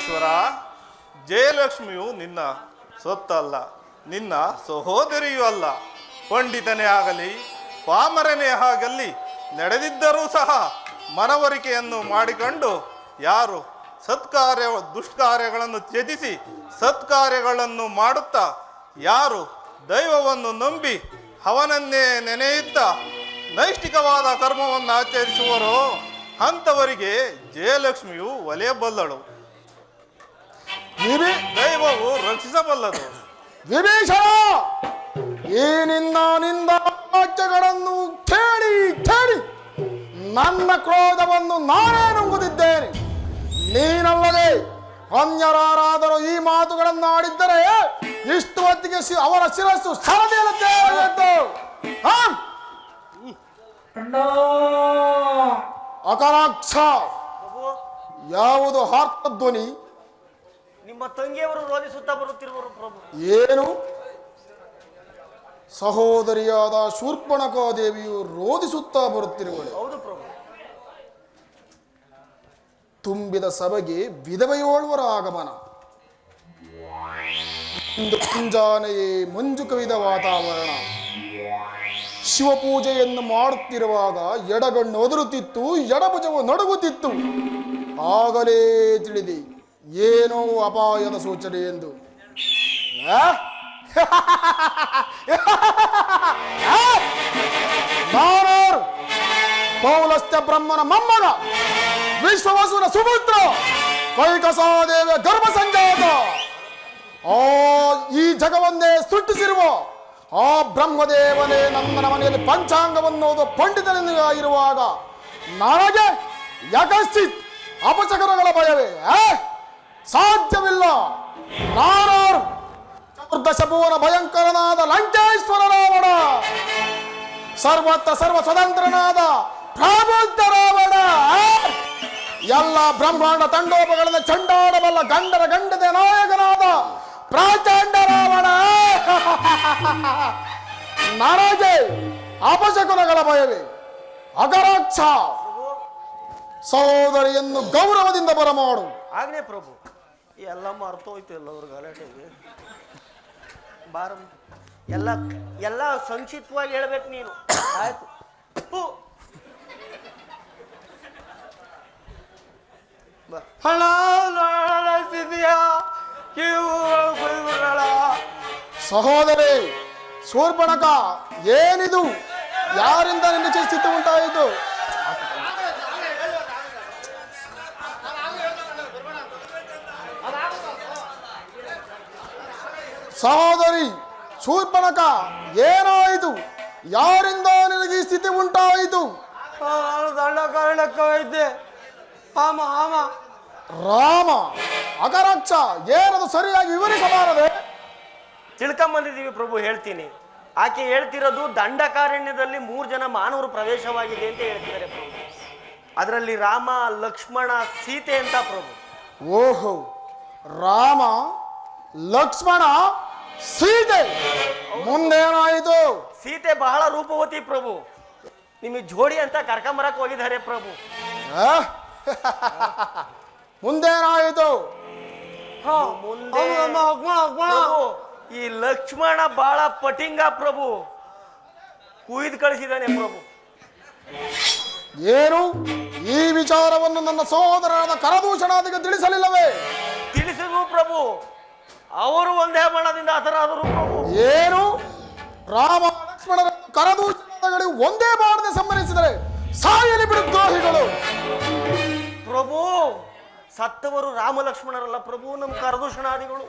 ಪರಮೇಶ್ವರ, ಜಯಲಕ್ಷ್ಮಿಯು ನಿನ್ನ ಸೊತ್ತಲ್ಲ, ನಿನ್ನ ಸಹೋದರಿಯೂ ಅಲ್ಲ. ಪಂಡಿತನೇ ಆಗಲಿ ಪಾಮರನೇ ಆಗಲಿ ನಡೆದಿದ್ದರೂ ಸಹ ಮನವರಿಕೆಯನ್ನು ಮಾಡಿಕೊಂಡು ಯಾರು ದುಷ್ಕಾರ್ಯಗಳನ್ನು ತ್ಯಜಿಸಿ ಸತ್ಕಾರ್ಯಗಳನ್ನು ಮಾಡುತ್ತಾ ಯಾರು ದೈವವನ್ನು ನಂಬಿ ಅವನನ್ನೇ ನೆನೆಯುತ್ತಾ ನೈಷ್ಠಿಕವಾದ ಕರ್ಮವನ್ನು ಆಚರಿಸುವರೋ ಅಂಥವರಿಗೆ ಜಯಲಕ್ಷ್ಮಿಯು ಒಲೆಯಬಲ್ಲಳು, ದೈವವು ರಕ್ಷಿಸಬಲ್ಲದು. ವಿಭೀಷಣ, ಈ ನಿಂದಾಚೆಗಳನ್ನು ಕೇಳಿ ಕೇಳಿ ನನ್ನ ಕ್ರೋಧವನ್ನು ನಾನೇ ನುಂಗುತ್ತಿದ್ದೇನೆ. ನೀನಲ್ಲದೆ ಅನ್ಯರಾರಾದರೂ ಈ ಮಾತುಗಳನ್ನು ಆಡಿದ್ದರೆ ಇಷ್ಟು ಹೊತ್ತಿಗೆ ಅವರ ಶಿರಸ್ಸು ಸರದಿಯಲ್ಲೇ ಅಕರಾಕ್ಷ. ಯಾವುದು ಹಾರ್ಧ್ವನಿ? ನಿಮ್ಮ ತಂಗಿಯವರು ರೋಧಿಸುತ್ತಾ ಬರುತ್ತಿರುವರು ಪ್ರಭು. ಏನು? ಸಹೋದರಿಯಾದ ಶೂರ್ಪಣಖಾ ದೇವಿಯು ರೋಧಿಸುತ್ತಾ ಬರುತ್ತಿರುವಳು. ಹೌದು ಪ್ರಭು. ತುಂಬಿದ ಸಭೆಗೆ ವಿಧವೆಯೋಳ್ವರ ಆಗಮನ. ಮುಂಜಾನೆಯೇ ಮಂಜು ಕವಿದ ವಾತಾವರಣ. ಶಿವಪೂಜೆಯನ್ನು ಮಾಡುತ್ತಿರುವಾಗ ಎಡಗಣ್ಣು ಒದರುತ್ತಿತ್ತು, ಎಡಭುಜವು ನಡುಗುತ್ತಿತ್ತು. ಆಗಲೇ ತಿಳಿದಿ ಏನೋ ಅಪಾಯದ ಸೂಚನೆ ಎಂದು. ನಾನಾರು ಪೌಲಸ್ತ್ಯ ಬ್ರಹ್ಮನ ಮೊಮ್ಮಗ, ವಿಶ್ವವಸುನ ಸುಪುತ್ರ, ಕೈಕಸಾದೇವಿಯ ಗರ್ಭ ಸಂಜಾತ, ಈ ಜಗವನ್ನೇ ಸೃಷ್ಟಿಸಿರುವ ಆ ಬ್ರಹ್ಮದೇವನೇ ನನ್ನ ಮನೆಯಲ್ಲಿ ಪಂಚಾಂಗವನ್ನು ಓದುವ ಪಂಡಿತನಿಂದ ಇರುವಾಗ ನನಗೆ ಯಕಶ್ಚಿತ್ ಅಪಚಕರಗಳ ಭಯವೇ? ಸಾಧ್ಯವಿಲ್ಲ. ನಾನಾರು ಚತುರ್ದಶಭುವನ ಭಯಂಕರನಾದ ಲಂಕೇಶ್ವರ ರಾವಣ, ಸರ್ವತ್ರ ಸರ್ವ ಸ್ವತಂತ್ರನಾದ ಪ್ರಬುದ್ಧ ರಾವಣ, ಎಲ್ಲ ಬ್ರಹ್ಮಾಂಡ ತಂಡೋಪಗಳನ್ನು ಚಂಡಾಡಬಲ್ಲ ಗಂಡರ ಗಂಡದ ನಾಯಕನಾದ ಪ್ರಾಚಂಡ ರಾವಣ, ನನಗೆ ಅಪಶಕುನಗಳ ಭಯವೇ? ಅಗರಾಕ್ಷ, ಸಹೋದರಿಯನ್ನು ಗೌರವದಿಂದ ಬರಮಾಡು. ಆಗ್ನೇ ಪ್ರಭು. ಎಲ್ಲ ಮರ್ತೋಯ್ತು ಎಲ್ಲವ್ರ ಗಲಾಟೆಗೆ. ಬಾರ ಎಲ್ಲ ಎಲ್ಲ ಸಂಕ್ಷಿಪ್ತವಾಗಿ ಹೇಳ್ಬೇಕು ನೀನು. ಆಯ್ತು. ಸಹೋದರಿ ಶೂರ್ಪಣಖ, ಏನಿದು? ಯಾರಿಂದ ನಿನ್ನ ಸ್ಥಿತಿ ಉಂಟಾಯಿತು? ಸಹೋದರಿ ಶೂರ್ಪಣಖ, ಏನಾಯಿತು? ಯಾರಿಂದ ನಿನಗೆ ಈ ಸ್ಥಿತಿ ಉಂಟಾಯಿತು? ದಂಡಕಾರಣ್ಯಕ್ಕೆ ರಾಮ, ಅಗರಾಕ್ಷ, ಏನದು ಸರಿಯಾಗಿ ವಿವರಿಸಬಾರದೆ? ತಿಳ್ಕೊಂಬಂದಿದ್ದೀವಿ ಪ್ರಭು, ಹೇಳ್ತೀನಿ. ಆಕೆ ಹೇಳ್ತಿರೋದು ದಂಡಕಾರಣ್ಯದಲ್ಲಿ 3 ಜನ ಮಾನವರು ಪ್ರವೇಶವಾಗಿದೆ ಅಂತ ಹೇಳ್ತಿದ್ದಾರೆ ಪ್ರಭು. ಅದರಲ್ಲಿ ರಾಮ, ಲಕ್ಷ್ಮಣ, ಸೀತೆ ಅಂತ ಪ್ರಭು. ಓಹೋ, ರಾಮ, ಲಕ್ಷ್ಮಣ, ಸೀತೆ. ಮುಂದೇನಾಯಿತು? ಸೀತೆ ಬಹಳ ರೂಪವತಿ ಪ್ರಭು. ನಿಮಗೆ ಜೋಡಿ ಅಂತ ಕರ್ಕೊಂಬರಕ್ ಹೋಗಿದ್ದಾರೆ ಪ್ರಭು. ಮುಂದೇನಾಯಿತು? ಮುಂದೆ ಈ ಲಕ್ಷ್ಮಣ ಬಹಳ ಪಟಿಂಗ ಪ್ರಭು, ಕುಯ್ದು ಕಳಿಸಿದ್ದಾನೆ ಪ್ರಭು. ಏನು? ಈ ವಿಚಾರವನ್ನು ನನ್ನ ಸಹೋದರರಾದ ಕರದೂಷಣಾದಿಗೆ ತಿಳಿಸಲಿಲ್ಲವೇ? ತಿಳಿಸಿದ್ರು ಪ್ರಭು. ಅವರು ಒಂದೇ ಬಣ್ಣದಿಂದ ಹತರಾದರು ಪ್ರಭು. ಏನು? ರಾಮ ಲಕ್ಷ್ಮಣರ ಕರದೂಷಣಾದಿಗಳು ಒಂದೇ ಬಾಣದ ಸಂಬಂಧಿಸಿದರೆ ಸಾಯಲಿ ಬಿಡು ದ್ರೋಹಿಗಳು. ಪ್ರಭು, ಸತ್ತವರು ರಾಮ ಲಕ್ಷ್ಮಣರಲ್ಲ ಪ್ರಭು, ನಮ್ಮ ಕರದೂಷಣಾದಿಗಳು.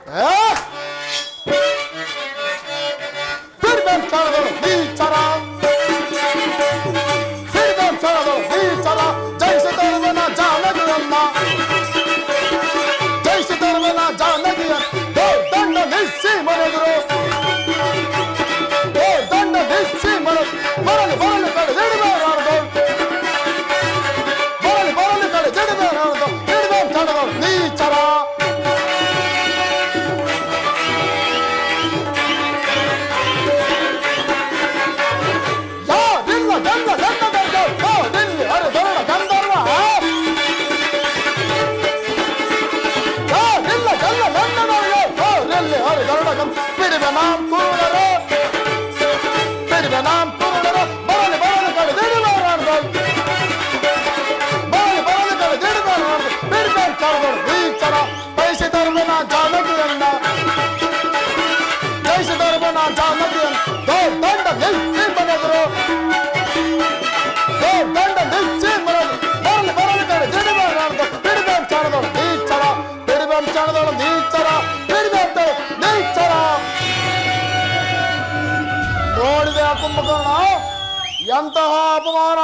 ಎಂತಹ ಅಪಮಾನ!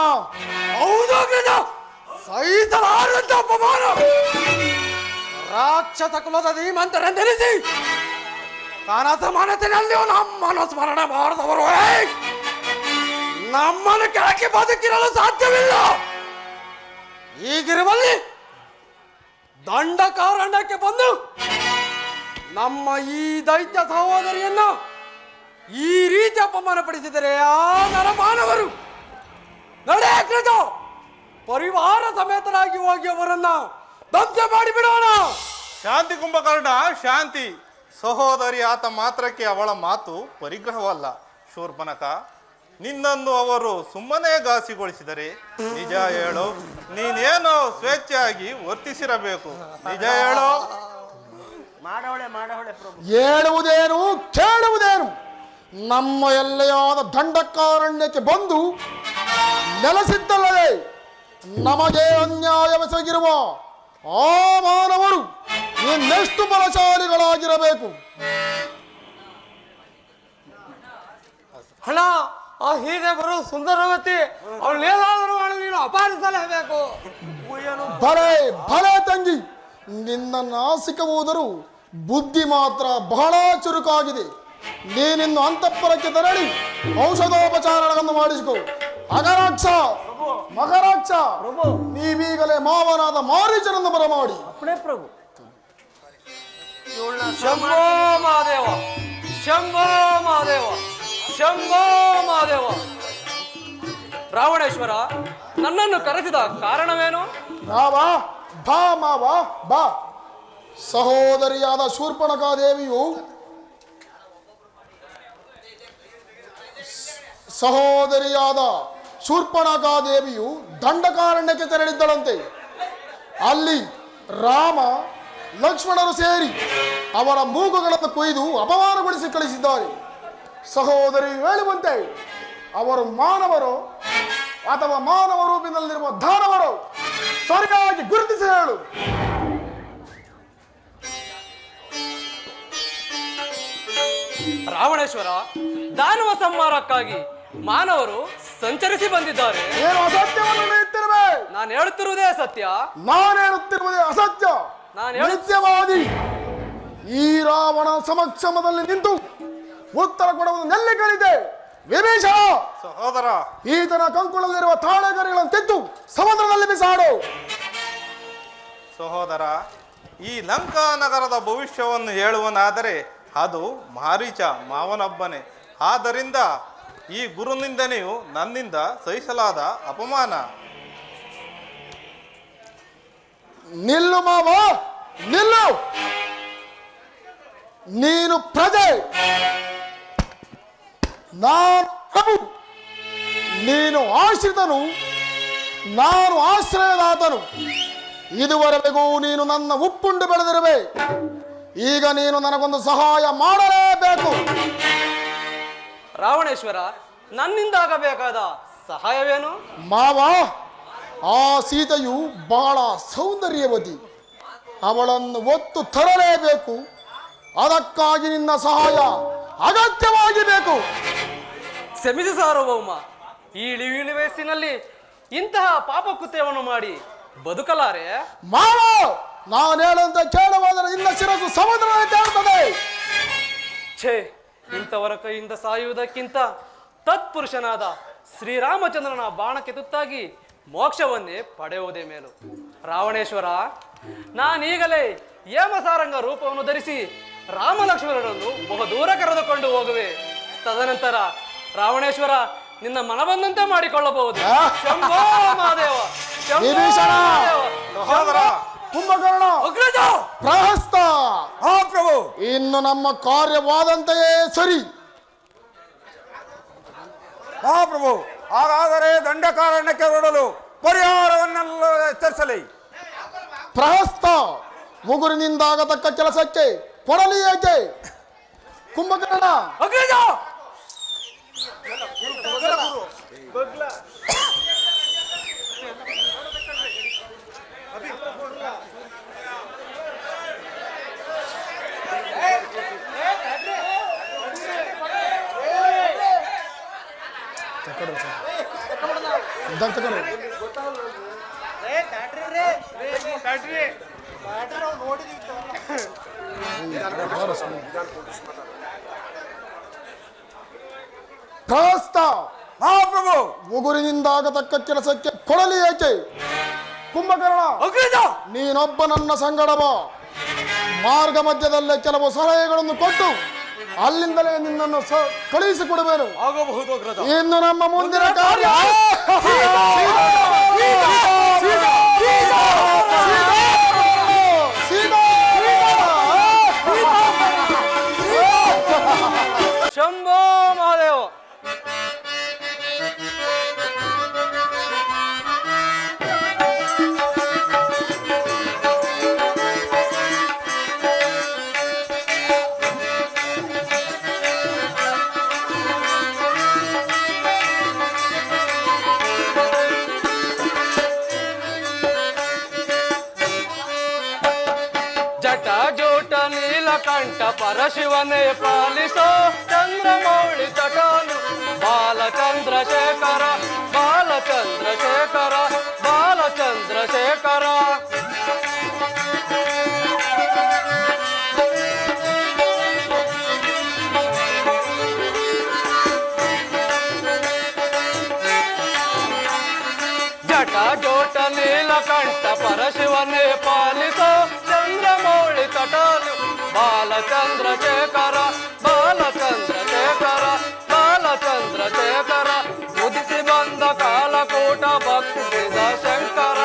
ಹೌದು ಅಗ್ರಜ, ಸಹಿಸಲಾರದಂತ ಅಪಮಾನ! ರಾಕ್ಷಸ ಕುಲದ ಧೀಮಂತರೆಂದೆನಿಸಿ ಕನಸ ಮನಸ್ಸಿನಲ್ಲಿಯೂ ನಮ್ಮನ್ನು ಸ್ಮರಣೆ ಮಾಡದವರು ನಮ್ಮನ್ನು ಕೆಳಕ್ಕೆ ಬದುಕಿರಲು ಸಾಧ್ಯವಿಲ್ಲ. ಹೀಗಿರುವಲ್ಲಿ ದಂಡಕಾರಣ್ಯಕ್ಕೆ ಬಂದು ನಮ್ಮ ಈ ದೈತ್ಯ ಸಹೋದರಿಯನ್ನು ಈ ರೀತಿ ಅಪಮಾನ ಪಡಿಸಿದರೆ ಆ ನರಮಾನವರು ನಡೆಯ ಪರಿವಾರ ಸಮೇತರಾಗಿ ಹೋಗಿ ಅವರನ್ನ ಧ್ವಂಸ ಮಾಡಿಬಿಡೋಣ. ಶಾಂತಿ ಕುಂಭಕರ್ಣ, ಶಾಂತಿ. ಸಹೋದರಿ ಆತ ಮಾತ್ರಕ್ಕೆ ಅವಳ ಮಾತು ಪರಿಗ್ರಹವಲ್ಲ. ಶೂರ್ಪನಖ, ನಿನ್ನನ್ನು ಅವರು ಸುಮ್ಮನೆ ಘಾಸಿಗೊಳಿಸಿದರೆ ನಿಜ ಹೇಳು, ನೀನೇನೋ ಸ್ವೇಚ್ಛೆಯಾಗಿ ವರ್ತಿಸಿರಬೇಕು. ನಿಜ ಹೇಳು. ಮಾಡವಳೆ ಪ್ರಭು. ಹೇಳುವುದೇನು ಕೇಳುವುದೇನು? ನಮ್ಮ ಎಲ್ಲೆಯಾದ ದಂಡಕಾರಣ್ಯಕ್ಕೆ ಬಂದು ನೆಲೆಸಿದ್ದಲ್ಲದೆ ನಮಗೆ ಅನ್ಯಾಯವೆಸಗಿರುವ ಆ ಮಾನವರು ಇನ್ನೆಷ್ಟು ಬಲಶಾಲಿಗಳಾಗಿರಬೇಕು? ಹಣ ಆ ಹೀಗೆ ಬರೋ ಸುಂದರವತಿ ಅವಳೇನಾದರೂ ಮಾಡಿ ನೀನು ಅಪಹರಿಸಲೇಬೇಕು. ಭಲೆ ಭಲೆ ತಂಗಿ, ನಿನ್ನ ನಾಸಿಕ ಹೋದರೂ ಬುದ್ಧಿ ಮಾತ್ರ ಬಹಳ ಚುರುಕಾಗಿದೆ. ನೀನಿನ್ನು ಅಂತಃಪುರಕ್ಕೆ ತೆರಳಿ ಔಷಧೋಪಚಾರಗಳನ್ನು ಮಾಡಿಸಿಕೊ. ಅಗರಾಕ್ಷ, ಮಗರಾಕ್ಷ, ನೀವೀಗಲೇ ಮಾವನಾದ ಮಾರೀಚನನ್ನು ಬರಮಾಡಿ. ಪ್ರಭು. ಶಂಭೋ ಮಹಾದೇವ, ಶಂಭೋ ಮಹಾದೇವ, ಶಂಭೋ ಮಹಾದೇವ. ರಾವಣೇಶ್ವರ, ನನ್ನನ್ನು ಕರೆಸಿದ ಕಾರಣವೇನು? ಮಾವ ಬಾ, ಮಾವ ಬಾ. ಸಹೋದರಿಯಾದ ಶೂರ್ಪಣಖಾದೇವಿಯು ದಂಡಕಾರಣ್ಯಕ್ಕೆ ತೆರಳಿದ್ದಳಂತೆ. ಅಲ್ಲಿ ರಾಮ ಲಕ್ಷ್ಮಣರು ಸೇರಿ ಅವರ ಮೂಗುಗಳನ್ನು ಕೊಯ್ದು ಅಪಮಾನಗೊಳಿಸಿ ಕಳಿಸಿದ್ದಾರೆ. ಸಹೋದರಿ ಹೇಳುವಂತೆ ಅವರು ಮಾನವರು ಅಥವಾ ಮಾನವ ರೂಪಿನಲ್ಲಿರುವ ದಾನವರು? ಸರಿಯಾಗಿ ಗುರುತಿಸಿ ಹೇಳು. ರಾವಣೇಶ್ವರ, ದಾನವ ಸಂಹಾರಕ್ಕಾಗಿ ಮಾನವರು ಸಂಚರಿಸಿ ಬಂದಿದ್ದಾರೆ. ಏನು ಅಸತ್ಯವನ್ನು ಹೇಳುತ್ತಿರುವೆ? ನಾನು ಹೇಳುತ್ತಿರುವುದೇ ಸತ್ಯ. ನಾನು ಹೇಳುತ್ತಿರುವುದೇ ಅಸತ್ಯ. ನಿತ್ಯವಾದಿ ಈ ರಾವಣ ಸಮಕ್ಷಮದಲ್ಲಿ ನಿಂತು ಉತ್ತರ ಕೊಡುವುದು ನೆಲ್ಲಿ ಕಲಿತೆ. ವಿಭೀಷಣ, ಸಹೋದರ, ಈತನ ಕಂಕುಳಲ್ಲಿರುವ ತಾಳೆಗರಿಗಳನ್ನು ತೆತ್ತು ಸಮುದ್ರದಲ್ಲಿ ಬಿಸಾಡು. ಸಹೋದರ, ಈ ಲಂಕಾ ನಗರದ ಭವಿಷ್ಯವನ್ನು ಹೇಳುವನಾದರೆ ಅದು ಮಾರೀಚ ಮಾವನೊಬ್ಬನೇ. ಆದ್ದರಿಂದ ಈ ಗುರುನಿಂದನೆಯು ನನ್ನಿಂದ ಸಹಿಸಲಾದ ಅಪಮಾನ. ನಿಲ್ಲು ಮಾವ, ನಿಲ್ಲು. ನೀನು ಪ್ರಜೆ, ನಾನು ಪ್ರಭು. ನೀನು ಆಶ್ರಿತನು, ನಾನು ಆಶ್ರಯದಾತನು. ಇದುವರೆಗೂ ನೀನು ನನ್ನ ಉಪ್ಪುಂಡು ಬೆಳೆದಿರುವೆ. ಈಗ ನೀನು ನನಗೊಂದು ಸಹಾಯ ಮಾಡಲೇಬೇಕು. ರಾವಣೇಶ್ವರ, ನನ್ನಿಂದಾಗಬೇಕಾದ ಸಹಾಯವೇನು? ಮಾವ, ಆ ಸೀತೆಯು ಬಹಳ ಸೌಂದರ್ಯವತಿ. ಅವಳನ್ನು ಒತ್ತು ತರಲೇಬೇಕು. ಅದಕ್ಕಾಗಿ ನಿನ್ನ ಸಹಾಯ ಅಗತ್ಯವಾಗಿ ಬೇಕು. ಕ್ಷಮಿಸಿ ಸಾರ್ವಭೌಮ, ಈ ಇಳಿ ವಯಸ್ಸಿನಲ್ಲಿ ಇಂತಹ ಪಾಪ ಕೃತ್ಯವನ್ನು ಮಾಡಿ ಬದುಕಲಾರೆ. ಮಾವ, ನಾನು ಹೇಳುವಂತೆ ಕೇಳುವುದರ ನಿನ್ನ ಶಿರಸ್ಸು ಸಮುದ್ರದಲ್ಲಿ ತೇಳುತ್ತದೆ. ಛೇ, ಇಂಥವರ ಕೈಯಿಂದ ಸಾಯುವುದಕ್ಕಿಂತ ತತ್ಪುರುಷನಾದ ಶ್ರೀರಾಮಚಂದ್ರನ ಬಾಣಕ್ಕೆ ತುತ್ತಾಗಿ ಮೋಕ್ಷವನ್ನೇ ಪಡೆಯುವುದೇ ಮೇಲು. ರಾವಣೇಶ್ವರ, ನಾನೀಗಲೇ ಹೇಮಸಾರಂಗ ರೂಪವನ್ನು ಧರಿಸಿ ರಾಮಲಕ್ಷ್ಮಣರನ್ನು ಬಹುದೂರ ಕರೆದುಕೊಂಡು ಹೋಗುವೆ. ತದನಂತರ ರಾವಣೇಶ್ವರ ನಿನ್ನ ಮನಬಂದಂತೆ ಮಾಡಿಕೊಳ್ಳಬಹುದು. ಶಂಭೋ ಮಹಾದೇವ, ಶಂಭೋ ವಿಭೀಷಣ, ಮಹಾದೇವ, ಸಹೋದರ, ಕುಂಭಕರ್ಣ, ಅಗ್ರಜ, ಪ್ರಹಸ್ತ. ಪ್ರಭು. ಇನ್ನು ನಮ್ಮ ಕಾರ್ಯವಾದಂತೆಯೇ ಸರಿ. ಮಹಾಪ್ರಭು, ಹಾಗಾದರೆ ದಂಡಕಾರಣ್ಯಕ್ಕೆ ಹೊರಡಲು ಪರಿಹಾರವನ್ನೆಲ್ಲ ಎಚ್ಚರಿಸಲಿ. ಪ್ರಹಸ್ತ, ಮುಗುರಿನಿಂದಾಗತಕ್ಕ ಕೆಲಸಕ್ಕೆ ಕೊಡಲಿ ಏಕೆ? ಕುಂಭಕರ್ಣ, ಅಗ್ರಜ, ದಂತಕರು ಕಾಸ್ತ ಮಹಾಪ್ರಭು ಉಗುರಿನಿಂದಾಗತಕ್ಕ ಕೆಲಸಕ್ಕೆ ಕೊಡಲಿ ಏಕೆ? ಕುಂಭಕರ್ಣ, ನೀನೊಬ್ಬ ನನ್ನ ಸಂಗಡ ಬಾ. ಮಾರ್ಗ ಮಧ್ಯದಲ್ಲೇ ಕೆಲವು ಸಲಹೆಗಳನ್ನು ಕೊಟ್ಟು ಅಲ್ಲಿಂದಲೇ ನಿನ್ನನ್ನು ಕಳುಹಿಸಿಕೊಡಬೇನು. ಆಗಬಹುದು ಅಗ್ರಜ. ಇನ್ನು ನಮ್ಮ ಮುಂದಿನ ಕಾರ್ಯ ಶಂಭೋ ಮಹಾದೇವ. ಜಟ ನೀಲಕಂಠ ಪರಶಿವನೇ ಪಾಲಿಸೋ ಚಂದ್ರಮೌಳಿ ತಟಾನು ಬಾಲಚಂದ್ರಶೇಖರ ಬಾಲಚಂದ್ರಶೇಖರ ಬಾಲಚಂದ್ರಶೇಖರ. ಜಟ ಜೋಟ ನೀಲಕಂಠ ಪರಶಿವನೇ ಪಾಲಿಸೋ ಚಂದ್ರಮೌಳಿ ತಟಾನು ಬಾಲಚಂದ್ರಶೇಖರ ಬಾಲಚಂದ್ರಶೇಖರ ಬಾಲಚಂದ್ರಶೇಖರ. ಉದಿಸಿ ಬಂದ ಕಾಲಕೂಟ ಭಕ್ತಿಸಿದ ಶಂಕರ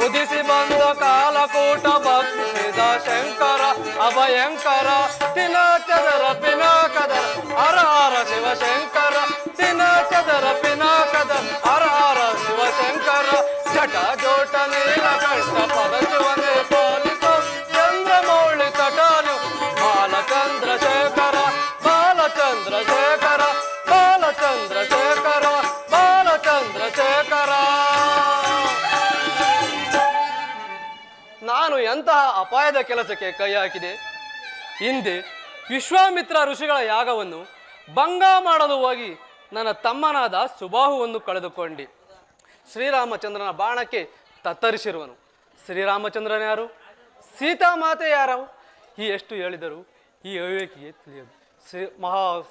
ಉದಿಸಿ ಬಂದ ಕಾಲಕೂಟ ಭಕ್ತಿಸಿದ ಶಂಕರ ಅಭಯಂಕರ ತಿನಾಚದರ ಪಿನಾಕದರ ಹರ ಹರ ಶಿವಶಂಕರ ತಿನಾಚದರ ಪಿನಾಕದರ ಹರ ಹರ ಶಿವಶಂಕರ. ಜಟ ಜೋಟ ನೀಲಕಂಠ ಪರಶಿವನೇ ಪಾಲಿಸೋ ಚಂದ್ರಮೌಳಿ ತಟಾನು ಬಾಲಚಂದ್ರಶೇಖರ ಬಾಲಚಂದ್ರಶೇಖರ ಬಾಲಚಂದ್ರಶೇಖರ ಬಾಲಚಂದ್ರಶೇಖರ. ನಾನು ಎಂತಹ ಅಪಾಯದ ಕೆಲಸಕ್ಕೆ ಕೈ ಹಾಕಿದೆ. ಹಿಂದೆ ವಿಶ್ವಾಮಿತ್ರ ಋಷಿಗಳ ಯಾಗವನ್ನು ಭಂಗ ಮಾಡಲು ಹೋಗಿ ನನ್ನ ತಮ್ಮನಾದ ಸುಬಾಹುವನ್ನು ಕಳೆದುಕೊಂಡೆ. ಶ್ರೀರಾಮಚಂದ್ರನ ಬಾಣಕ್ಕೆ ತತ್ತರಿಸಿರುವನು. ಶ್ರೀರಾಮಚಂದ್ರನ ಯಾರು, ಸೀತಾಮಾತೆ ಯಾರು, ಈ ಎಷ್ಟು ಹೇಳಿದರು ಈ ಅವಿವೇಕಿಗೆ ತಿಳಿಯದು.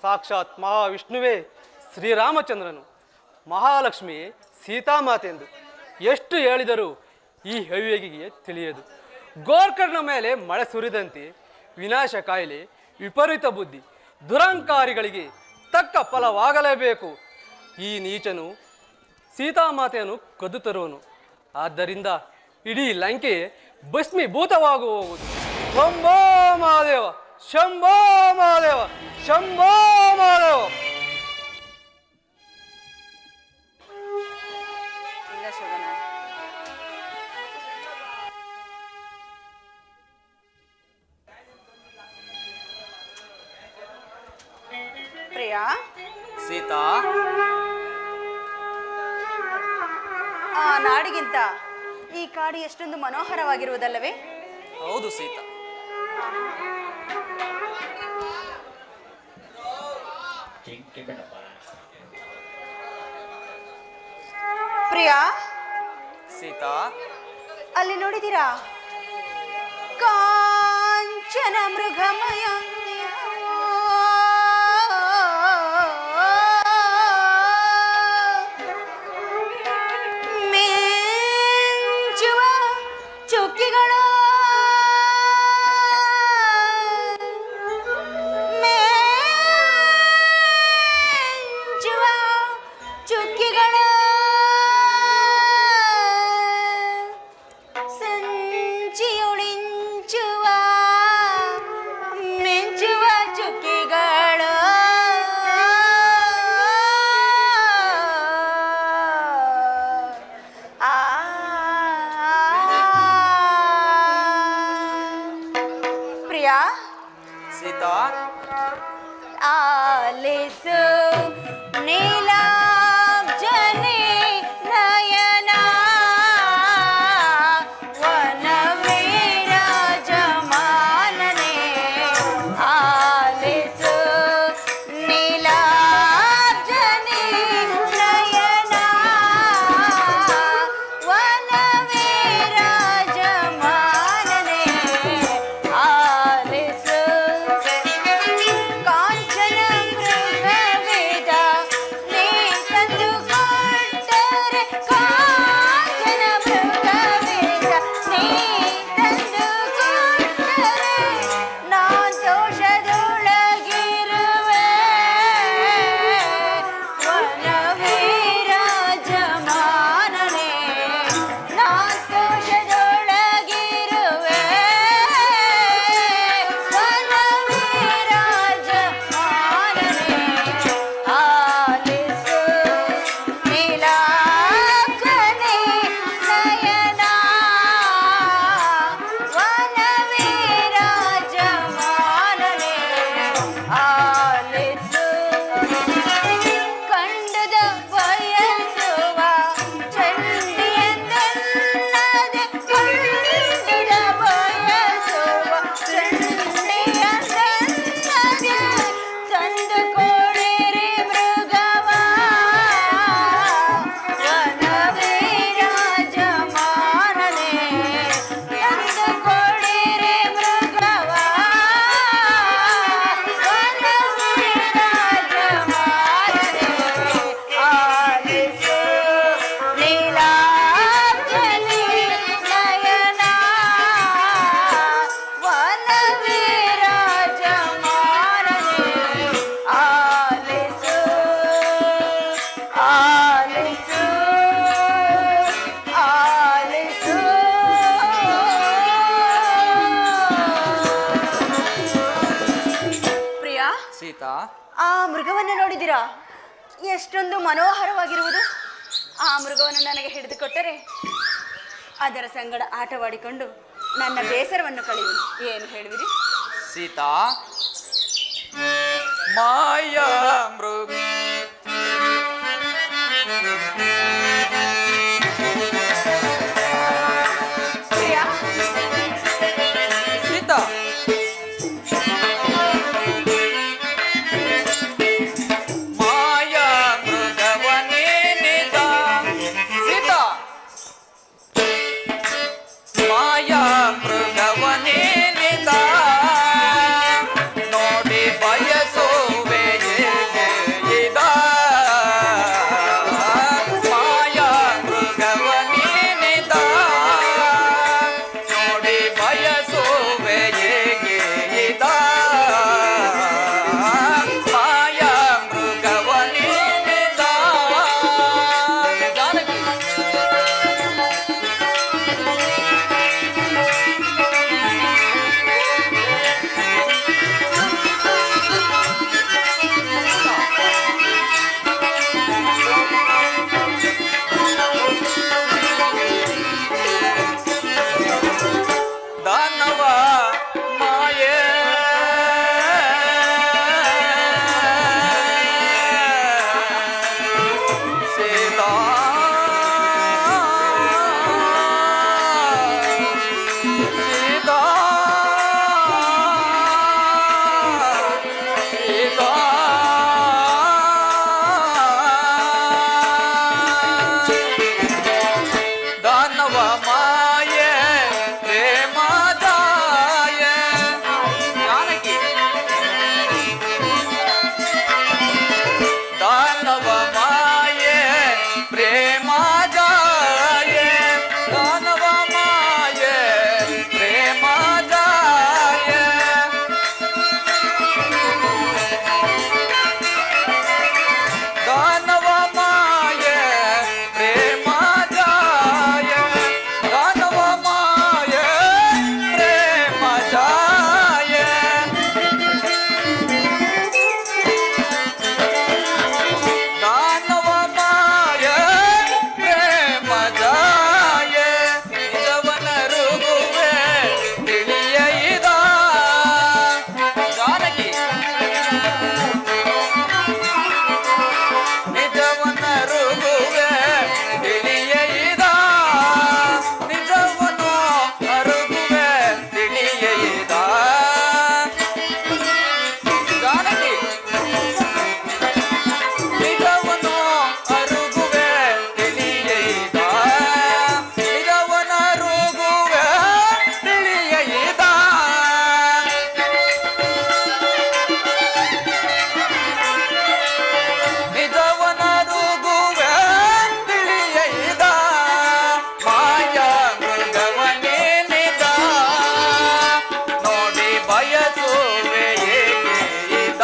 ಸಾಕ್ಷಾತ್ ಮಹಾವಿಷ್ಣುವೇ ಶ್ರೀರಾಮಚಂದ್ರನು, ಮಹಾಲಕ್ಷ್ಮಿಯೇ ಸೀತಾಮಾತೆ ಎಂದು ಎಷ್ಟು ಹೇಳಿದರೂ ಈ ಅವಿವೇಕಿಗೆ ತಿಳಿಯದು. ಗೋರ್ಕರ್ಣ ಮೇಲೆ ಮಳೆ ಸುರಿದಂತೆ ವಿನಾಶ ಕಾಯಿಲೆ, ವಿಪರೀತ ಬುದ್ಧಿ, ದುರಂಕಾರಿಗಳಿಗೆ ತಕ್ಕ ಫಲವಾಗಲೇಬೇಕು. ಈ ನೀಚನು ಸೀತಾಮಾತೆಯನ್ನು ಕದ್ದು ತರುವನು. ಆದ್ದರಿಂದ ಇಡೀ ಲಂಕೆ ಭಸ್ಮೀಭೂತವಾಗುವುದು. ಶಂಭೋ ಮಹಾದೇವ ಶಂಭೋ ಮಹಾದೇವ ಶಂಭೋ ಮಹಾದೇವ. ಪ್ರಿಯಾ, ಸೀತಾ, ಆ ನಾಡಿಗಿಂತ ಈ ಕಾಡು ಎಷ್ಟೊಂದು ಮನೋಹರವಾಗಿರುವುದಲ್ಲವೇ? ಹೌದು ಸೀತಾ. ಪ್ರಿಯಾ, ಸೀತಾ, ಅಲ್ಲಿ ನೋಡಿದ್ದೀರಾ? ಕಾಂಚನ ಮೃಗಮಯ ಚುಕ್ಕಿಗಳು ಚುಕ್ಕಿಗಳು ಸಂಚಿಯುಳಿಂಚುವ ಮೆಂಚುವ ಚುಕ್ಕಿಗಳು ಸೀತಾ, ಆಲಿಸು ನೀಲಾಬ್ಜನೆ ನಯನ ವನವಿರಾಜಮಾನನೆ ಆಲಿಸು ನೀಲಾಬ್ಜನೆ ಆ ಮೃಗವನ್ನು ನೋಡಿದಿರಾ? ಎಷ್ಟೊಂದು ಮನೋಹರವಾಗಿರುವುದು. ಆ ಮೃಗವನ್ನು ನನಗೆ ಹಿಡಿದುಕೊಟ್ಟರೆ ಅದರ ಸಂಗಡ ಆಟವಾಡಿಕೊಂಡು ನನ್ನ ಬೇಸರವನ್ನು ಕಳೆಯುವುದು. ಏನು ಹೇಳುವಿರಿ? ಸೀತಾ, ಮಾಯಾ ಮೃಗ ಪ್ರಿಯಾ, ಸೀತಾ, ಮಾಯಾ ಮೃಗವನೇನಿದ ಸೀತಾ, ಮಾಯಾ ಮೃಗವನೇನಿದ ನೋಡಿ ಬಯಸುವೆ ಇದ ಮಾಯಾ ಮೃಗವನೇನಿದ ನೋಡಿ ಬಯಸುವೆ ಇದ ಮಾಯಾ ಮೃಗವನೇನಿದ ಜಾನಕಿ ದಾನವ ಮಾಯೆ ಸೀತಾ, ಸೀತಾ, ಸೀತಾ, ದಾನವ ಮಾಯೆ ಪ್ರೇಮದಾಯ ಜಾನಕಿ, ದಾನವ ಮಾಯೆ ಪ್ರೇಮದಾಯ, ದಾನವ ಮಾಯೆ ಪ್ರೇಮದಾಯ, ದಾನವ ಮಾಯೆ ಪ್ರೇಮದಾಯ, ದಾನವ ಮಾಯೆ ಪ್ರೇಮದಾಯ, ದಾನವ ಮಾಯೆ ಪ್ರೇಮದಾಯ, ನಿಜವನ ರುಗುವೆ ತಿಳಿಯ ಇದ ಜಾನಕಿ, ನಿಜವನ ರುಗುವೆ ತಿಳಿಯ ಇದ, ನಿಜವನು ಅರುಗುವೆ ತಿಳಿಯ ಇದ ಜಾನಕಿ, ನಿಜವನು ಅರುಗುವೆ ತಿಳಿಯ ಇದ, ನಿಜವನ ಅರುಗುವೆ ತಿಳಿಯ ಇದ, ನಿಜವನ ಅರುಗುವೆ ತಿಳಿಯ ಇದ, ಮಾಯಾ ಮೃಗವನೇನಿದ ನೋಡಿ ಬಯಸುವೆ ಇದ,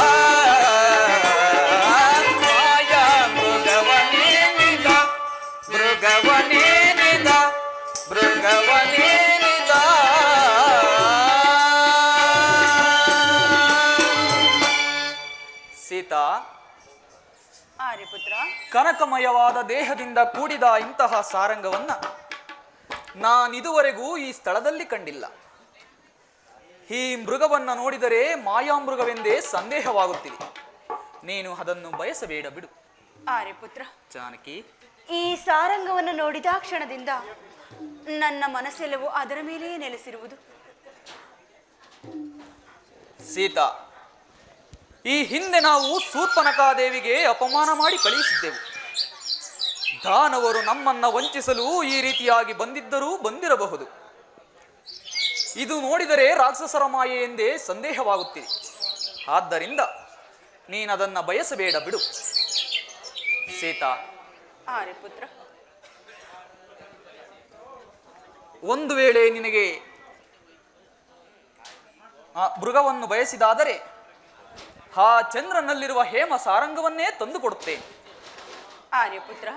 ಮಾಯಾ ಮೃಗವನೇನಿದ, ಮೃಗವನೇನಿದ, ಮೃಗವನೇನಿದ. ಸೀತಾ, ಆರ್ಯಪುತ್ರ, ಕನಕಮಯವಾದ ದೇಹದಿಂದ ಕೂಡಿದ ಇಂತಹ ಸಾರಂಗವನ್ನ ನಾನಿದುವರೆಗೂ ಈ ಸ್ಥಳದಲ್ಲಿ ಕಂಡಿಲ್ಲ. ಈ ಮೃಗವನ್ನ ನೋಡಿದರೆ ಮಾಯಾಮೃಗವೆಂದೇ ಸಂದೇಹವಾಗುತ್ತಿದೆ. ನೀನು ಅದನ್ನು ಬಯಸಬೇಡ ಬಿಡು. ಆರ್ಯಪುತ್ರ, ಜಾನಕಿ, ಈ ಸಾರಂಗವನ್ನು ನೋಡಿದ ಕ್ಷಣದಿಂದ ನನ್ನ ಮನಸ್ಸೆಲ್ಲವೂ ಅದರ ಮೇಲೆಯೇ ನೆಲೆಸಿರುವುದು. ಸೀತಾ, ಈ ಹಿಂದೆ ನಾವು ಶೂರ್ಪನಖಾದೇವಿಗೆ ಅಪಮಾನ ಮಾಡಿ ಕಳುಹಿಸಿದ್ದೆವು. ದಾನವರು ನಮ್ಮನ್ನ ವಂಚಿಸಲು ಈ ರೀತಿಯಾಗಿ ಬಂದಿರಬಹುದು. ಇದು ನೋಡಿದರೆ ರಾಕ್ಷಸರ ಮಾಯೆ ಎಂದೇ ಸಂದೇಹವಾಗುತ್ತಿದೆ. ಆದ್ದರಿಂದ ನೀನದನ್ನ ಬಯಸಬೇಡ ಬಿಡು. ಸೀತಾ, ಆರ್ಯಪುತ್ರ, ಒಂದು ವೇಳೆ ನಿನಗೆ ಆ ಮೃಗವನ್ನು ಬಯಸಿದಾದರೆ ಆ ಚಂದ್ರನಲ್ಲಿರುವ ಹೇಮ ಸಾರಂಗವನ್ನೇ ತಂದು ಕೊಡುತ್ತೇನೆ. ಆರ್ಯಪುತ್ರ,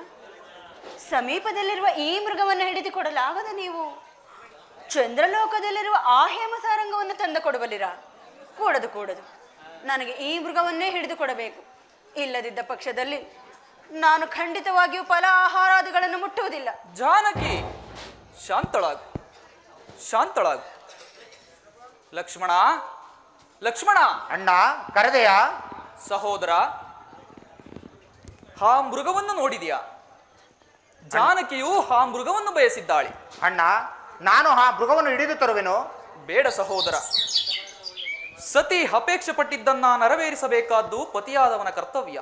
ಸಮೀಪದಲ್ಲಿರುವ ಈ ಮೃಗವನ್ನು ಹಿಡಿದುಕೊಡಲಾಗದ ನೀವು ಚಂದ್ರಲೋಕದಲ್ಲಿರುವ ಆ ಹೇಮ ಸಾರಂಗವನ್ನು ತಂದು ಕೊಡಬಲ್ಲಿರಾ? ಕೂಡದು. ನನಗೆ ಈ ಮೃಗವನ್ನೇ ಹಿಡಿದು ಕೊಡಬೇಕು. ಇಲ್ಲದಿದ್ದ ಪಕ್ಷದಲ್ಲಿ ನಾನು ಖಂಡಿತವಾಗಿಯೂ ಫಲ ಆಹಾರಾದಿಗಳನ್ನು ಮುಟ್ಟುವುದಿಲ್ಲ. ಜಾನಕಿ, ಶಾಂತಳಾಗು, ಶಾಂತಳಾಗು. ಲಕ್ಷ್ಮಣ, ಲಕ್ಷ್ಮಣ. ಅಣ್ಣ ಕರೆದೆಯಾ? ಸಹೋದರ, ಆ ಮೃಗವನ್ನು ನೋಡಿದೆಯಾ? ಜಾನಕಿಯು ಆ ಮೃಗವನ್ನು ಬಯಸಿದ್ದಾಳೆ. ಅಣ್ಣ, ನಾನು ಆ ಮೃಗವನ್ನು ಹಿಡಿದು ತರುವೆನು. ಬೇಡ ಸಹೋದರ, ಸತಿ ಅಪೇಕ್ಷೆ ಪಟ್ಟಿದ್ದನ್ನ ನೆರವೇರಿಸಬೇಕಾದ್ದು ಪತಿಯಾದವನ ಕರ್ತವ್ಯ.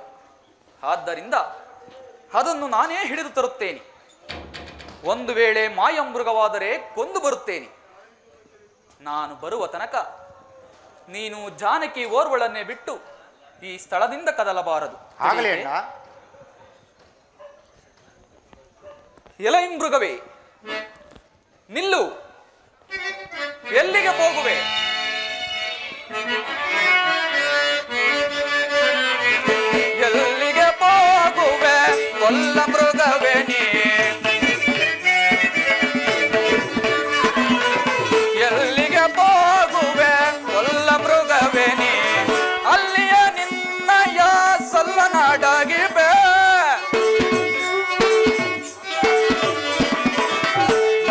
ಆದ್ದರಿಂದ ಅದನ್ನು ನಾನೇ ಹಿಡಿದು ತರುತ್ತೇನೆ. ಒಂದು ವೇಳೆ ಮಾಯಮೃಗವಾದರೆ ಕೊಂದು ಬರುತ್ತೇನೆ. ನಾನು ಬರುವ ತನಕ ನೀನು ಜಾನಕಿ ಓರ್ವಳನ್ನೇ ಬಿಟ್ಟು ಈ ಸ್ಥಳದಿಂದ ಕದಲಬಾರದು. ಆಗಲಿ ಅಣ್ಣ. ಎಲೈ ಮೃಗವೇ, ನಿಲ್ಲು. ಎಲ್ಲಿಗೆ ಹೋಗುವೆ? ಎಲ್ಲಿಗೆ ಹೋಗುವೆ ಕೊಲ್ಲ ಮೃಗವೇ ನೀ? ಎಲ್ಲಿಗೆ ಹೋಗುವೆ ಕೊಲ್ಲ ಮೃಗವೇ ನೀ? ಅಲ್ಲಿಯ ನಿನ್ನಯ ಸಲ್ಲನಾಡಾಗಿವೆ.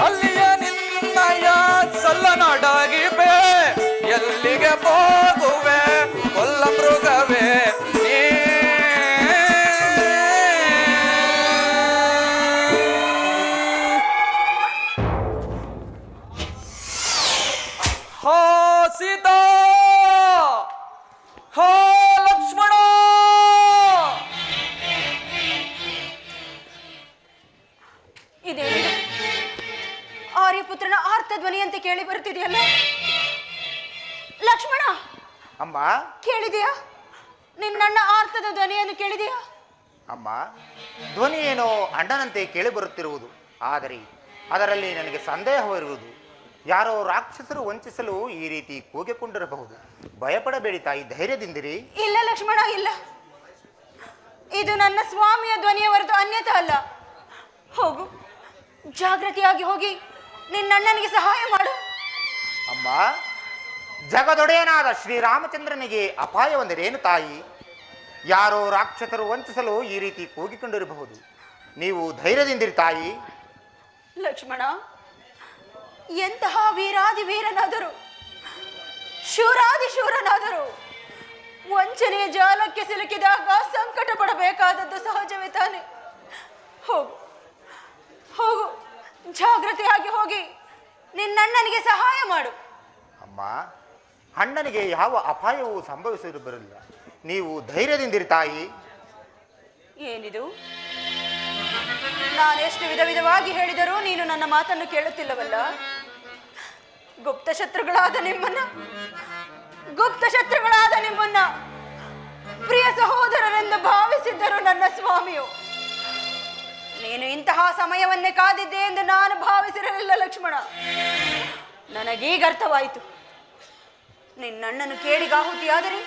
ಅಲ್ಲಿಯ ನಿನ್ನಯ ಸಲ್ಲನಾಡಾಗಿವೆ. ಎಲ್ಲಿಗೆ ಹೋಗುವೆ ಕೊಲ್ಲ ಮೃಗವೇ ನೀ? ಹೋ ಸೀತಾ, ಹೋ ಲಕ್ಷ್ಮಣ. ಇದೇನಿದು? ಆರ್ಯಪುತ್ರನ ಆರ್ತ ಧ್ವನಿಯಂತೆ ಕೇಳಿ ಬರುತ್ತಿದೆಯಲ್ಲ. ಲಕ್ಷ್ಮಣ, ಅಮ್ಮ, ಕೇಳಿದೆಯಾ? ನಿನ್ನಣ್ಣ ಆರ್ತದ ಧ್ವನಿಯನ್ನು ಕೇಳಿದೆಯಾ? ಅಮ್ಮ, ಧ್ವನಿ ಏನೋ ಅಣ್ಣನಂತೆ ಕೇಳಿ ಬರುತ್ತಿರುವುದು. ಆದರೆ ಅದರಲ್ಲಿ ನನಗೆ ಸಂದೇಹವಿರುವುದು. ಯಾರೋ ರಾಕ್ಷಸರು ವಂಚಿಸಲು ಈ ರೀತಿ ಕೂಗಿಕೊಂಡಿರಬಹುದು. ಭಯಪಡಬೇಡಿ ತಾಯಿ, ಧೈರ್ಯದಿಂದಿರಿ. ಇಲ್ಲ ಲಕ್ಷ್ಮಣ, ಇಲ್ಲ. ಇದು ನನ್ನ ಸ್ವಾಮಿಯ ಧ್ವನಿಯ ಹೊರತು ಅನ್ಯಥ ಅಲ್ಲ. ಹೋಗು, ಜಾಗೃತಿಯಾಗಿ ಹೋಗಿ ನಿನ್ನಣ್ಣನಿಗೆ ಸಹಾಯ ಮಾಡು. ಅಮ್ಮ, ಜಗದೊಡೆಯನಾದ ಶ್ರೀರಾಮಚಂದ್ರನಿಗೆ ಅಪಾಯವೆಂದರೇನು ತಾಯಿ? ಯಾರೋ ರಾಕ್ಷಸರು ವಂಚಿಸಲು ಈ ರೀತಿ ಕೂಗಿಕೊಂಡಿರಬಹುದು. ನೀವು ಧೈರ್ಯದಿಂದಿರಿ ತಾಯಿ. ಲಕ್ಷ್ಮಣ, ಎಂತಹ ವೀರಾದಿ ವೀರನಾದರೂ, ಶೂರಾದಿ ಶೂರನಾದರೂ ವಂಚನೆಯ ಜಾಲಕ್ಕೆ ಸಿಲುಕಿದಾಗ ಸಂಕಟ ಪಡಬೇಕಾದದ್ದು ಸಹಜವೇ ತಾನೆ. ಹೋಗು, ಹೋಗು, ಜಾಗೃತಿಯಾಗಿ ಹೋಗಿ ನಿನ್ನಣ್ಣನಿಗೆ ಸಹಾಯ ಮಾಡು. ಅಮ್ಮ, ಅಣ್ಣನಿಗೆ ಯಾವ ಅಪಾಯವೂ ಸಂಭವಿಸಿರಬರಲಿಲ್ಲ. ನೀವು ಧೈರ್ಯದಿಂದಿರಿ ತಾಯಿ. ಏನಿದು? ನಾನೆಷ್ಟು ವಿಧ ವಿಧವಾಗಿ ಹೇಳಿದರೂ ನೀನು ನನ್ನ ಮಾತನ್ನು ಕೇಳುತ್ತಿಲ್ಲವಲ್ಲ. ಗುಪ್ತ ಶತ್ರುಗಳಾದ ನಿಮ್ಮನ್ನ ಪ್ರಿಯ ಸಹೋದರರೆಂದು ಭಾವಿಸಿದ್ದರು ನನ್ನ ಸ್ವಾಮಿಯು. ನೀನು ಇಂತಹ ಸಮಯವನ್ನೇ ಕಾದಿದ್ದೆ ಎಂದು ನಾನು ಭಾವಿಸಿರಲಿಲ್ಲ ಲಕ್ಷ್ಮಣ. ನನಗೀಗ ಅರ್ಥವಾಯಿತು. ನಿನ್ನಣ್ಣನು ಕೇಡಿಗಾಹುತಿಯಾದರೆ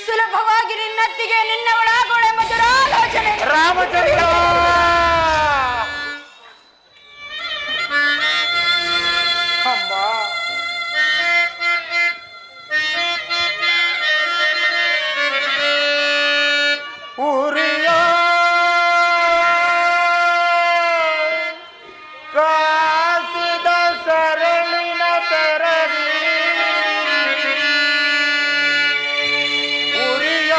ಸುಲಭವಾಗಿ ನಿನ್ನತ್ತಿಗೆ ನಿನ್ನವಳಾಗೋಳೆಂಬ ದುರಾಲೋಚನೆ. ರಾಮಚಂದ್ರ, ಅಮ್ಮ, ಉರಿಯ ಕಾಸಿದ ಸರಳಿನ ತೆರದಿ, ಉರಿಯ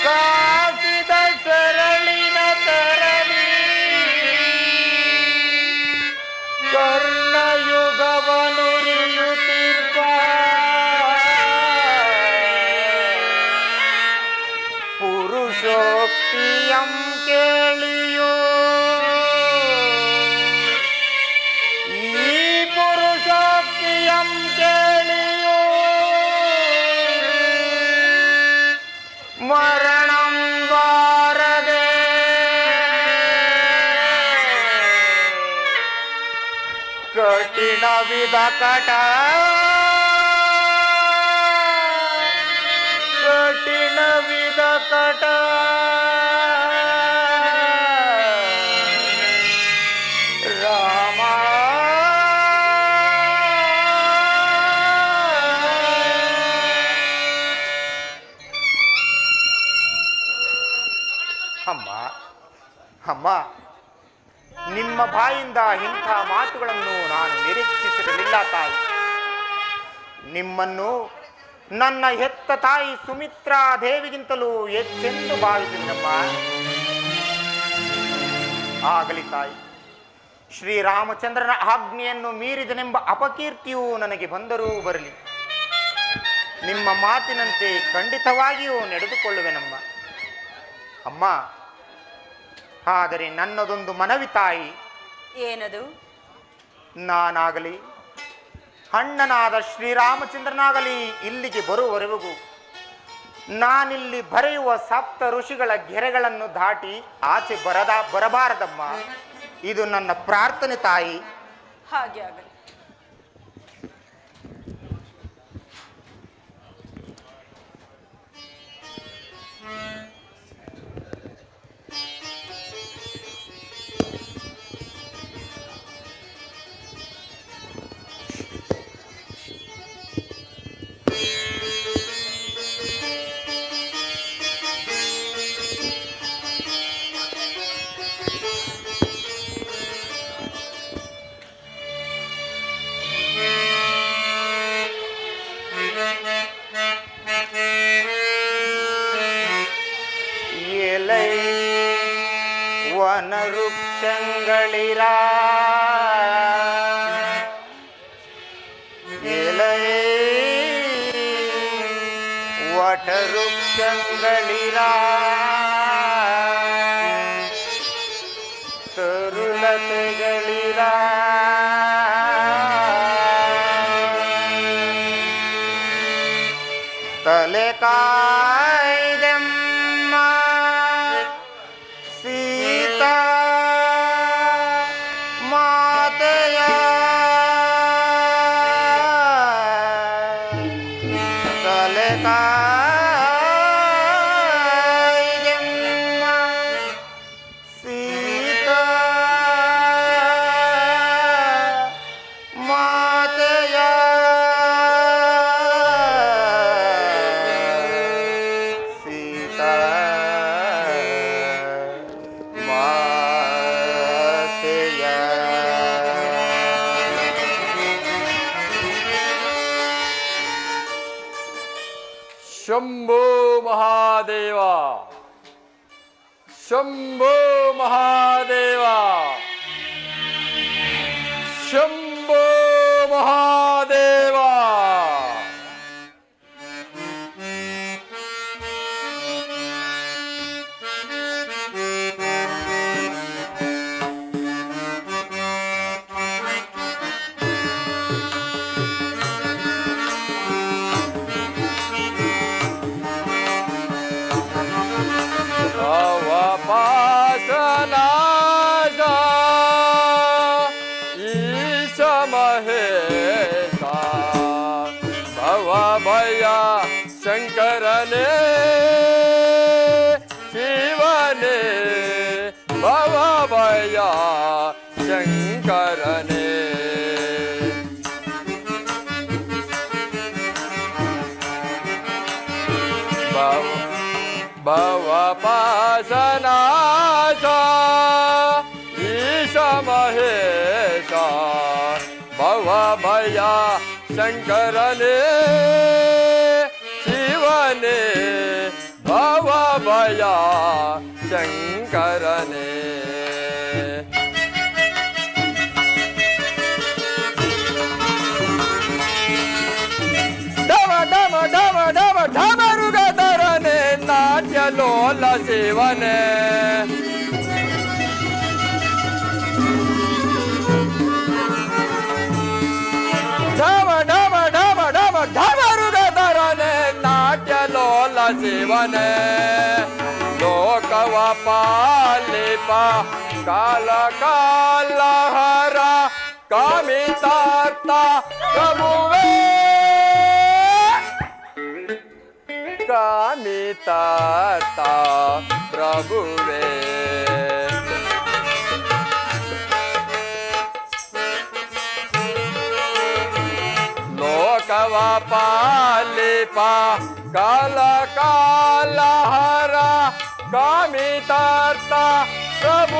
ಕಾಸಿದ ಸರಳಿನ ತೆರದಿ, ಕರ್ಣಯುಗವನುರಿಯುತ್ತಿರುವ ಪುರುಷೋಕ್ತಿಯಂ ಕೇಳಿಯೋ. ಈ ಪುರುಷೋಕ್ತಿಯಂ ಕೇಳಿಯೋ ಮರಣಂ ಬಾರದೆ ಕಠಿಣ ವಿಧ ಕಟ, ಕಠಿಣ ವಿಧ ಕಟ ರಾಮ. ಅಮ್ಮ, ನಿಮ್ಮ ಬಾಯಿಂದ ಇಂಥ ಮಾತುಗಳನ್ನು ನಾನು ನಿರೀಕ್ಷಿಸಿರಲಿಲ್ಲ ತಾಯಿ. ನಿಮ್ಮನ್ನು ನನ್ನ ಹೆತ್ತ ತಾಯಿ ಸುಮಿತ್ರಾ ದೇವಿಗಿಂತಲೂ ಹೆಚ್ಚೆಂದು ಭಾವಿಸಿದನಮ್ಮ. ಆಗಲಿ ತಾಯಿ, ಶ್ರೀರಾಮಚಂದ್ರನ ಆಜ್ಞೆಯನ್ನು ಮೀರಿದನೆಂಬ ಅಪಕೀರ್ತಿಯು ನನಗೆ ಬಂದರೂ ಬರಲಿ, ನಿಮ್ಮ ಮಾತಿನಂತೆ ಖಂಡಿತವಾಗಿಯೂ ನಡೆದುಕೊಳ್ಳುವೆನಮ್ಮ. ಅಮ್ಮ, ಆದರೆ ನನ್ನದೊಂದು ಮನವಿ ತಾಯಿ. ಏನದು? ನಾನಾಗಲಿ ಅಣ್ಣನಾದ ಶ್ರೀರಾಮಚಂದ್ರನಾಗಲಿ ಇಲ್ಲಿಗೆ ಬರುವವರೆಗೂ ನಾನಿಲ್ಲಿ ಬರೆಯುವ ಸಪ್ತ ಋಷಿಗಳ ಗೆರೆಗಳನ್ನು ದಾಟಿ ಆಚೆ ಬರಬಾರದಮ್ಮ. ಇದು ನನ್ನ ಪ್ರಾರ್ಥನೆ ತಾಯಿ. ಹಾಗೆ ಆಗಲಿ. ವನವೃಕ್ಷಗಳಿರ ಎಲೈ ವಟವೃಕ್ಷಗಳಿರ ತರುಲತೆಗಳಿರ ತಲೆ ಕಾಯ್ದೆಮ್ಮ ಸೀತಾ ಮಾತೆಯ ತಲೆ ಕಾಯ್ದೆಮ್ಮ ಸೀತಾ ಮಾತೆಯ ಸೀತಾ ಮಾತೆಯ. ಶಂಭೋ ಮಹಾದೇವ, ಶಂಭೋ ಮಹಾದೇವ, ಶಂಭೋ ಮಹಾದೇವ. ಭವಪಾಶನಾಶ ಈಶ ಮಹೇಶ ಭವಭಯ ಶಂಕರನೇ ಶಿವನೇ ಭವಭಯ ಶಂಕರನೇ. ಭವಪಾಶನಾಶ ಈಶ ಮಹೇಶ ಭವಭಯ ಶಂಕರನೇ ಶಿವನೇ ಭವಭಯ ಶಂಕರನೇ. ಡಮ ಡಮ ಡಮ ಡಮ ಢಮರುಗಧರನೆ ನಾಟ್ಯ ಲೋಲ ಶಿವನೇ. ಢಮ ಢಮ ಢಮ ಢಮ ಢಮರುಗಧರನೆ ನಾಟ್ಯ ಲೋಲ ಶಿವನೇ. ಲೋಕವ ಪಾಲಿಪ ಕಾಲ ಕಾಲ ಹರ ಕಾಮಿತಾರ್ಥ ಪ್ರಭುವೇ ಕಾಮಿತಾರ್ಥ ಪ್ರಭುವೇ. ಲೋಕವ ಪಾಲಿಪ ಕಾಲ ಕಾಲ ಹರ ಕಾಮಿತಾರ್ಥ ಪ್ರಭು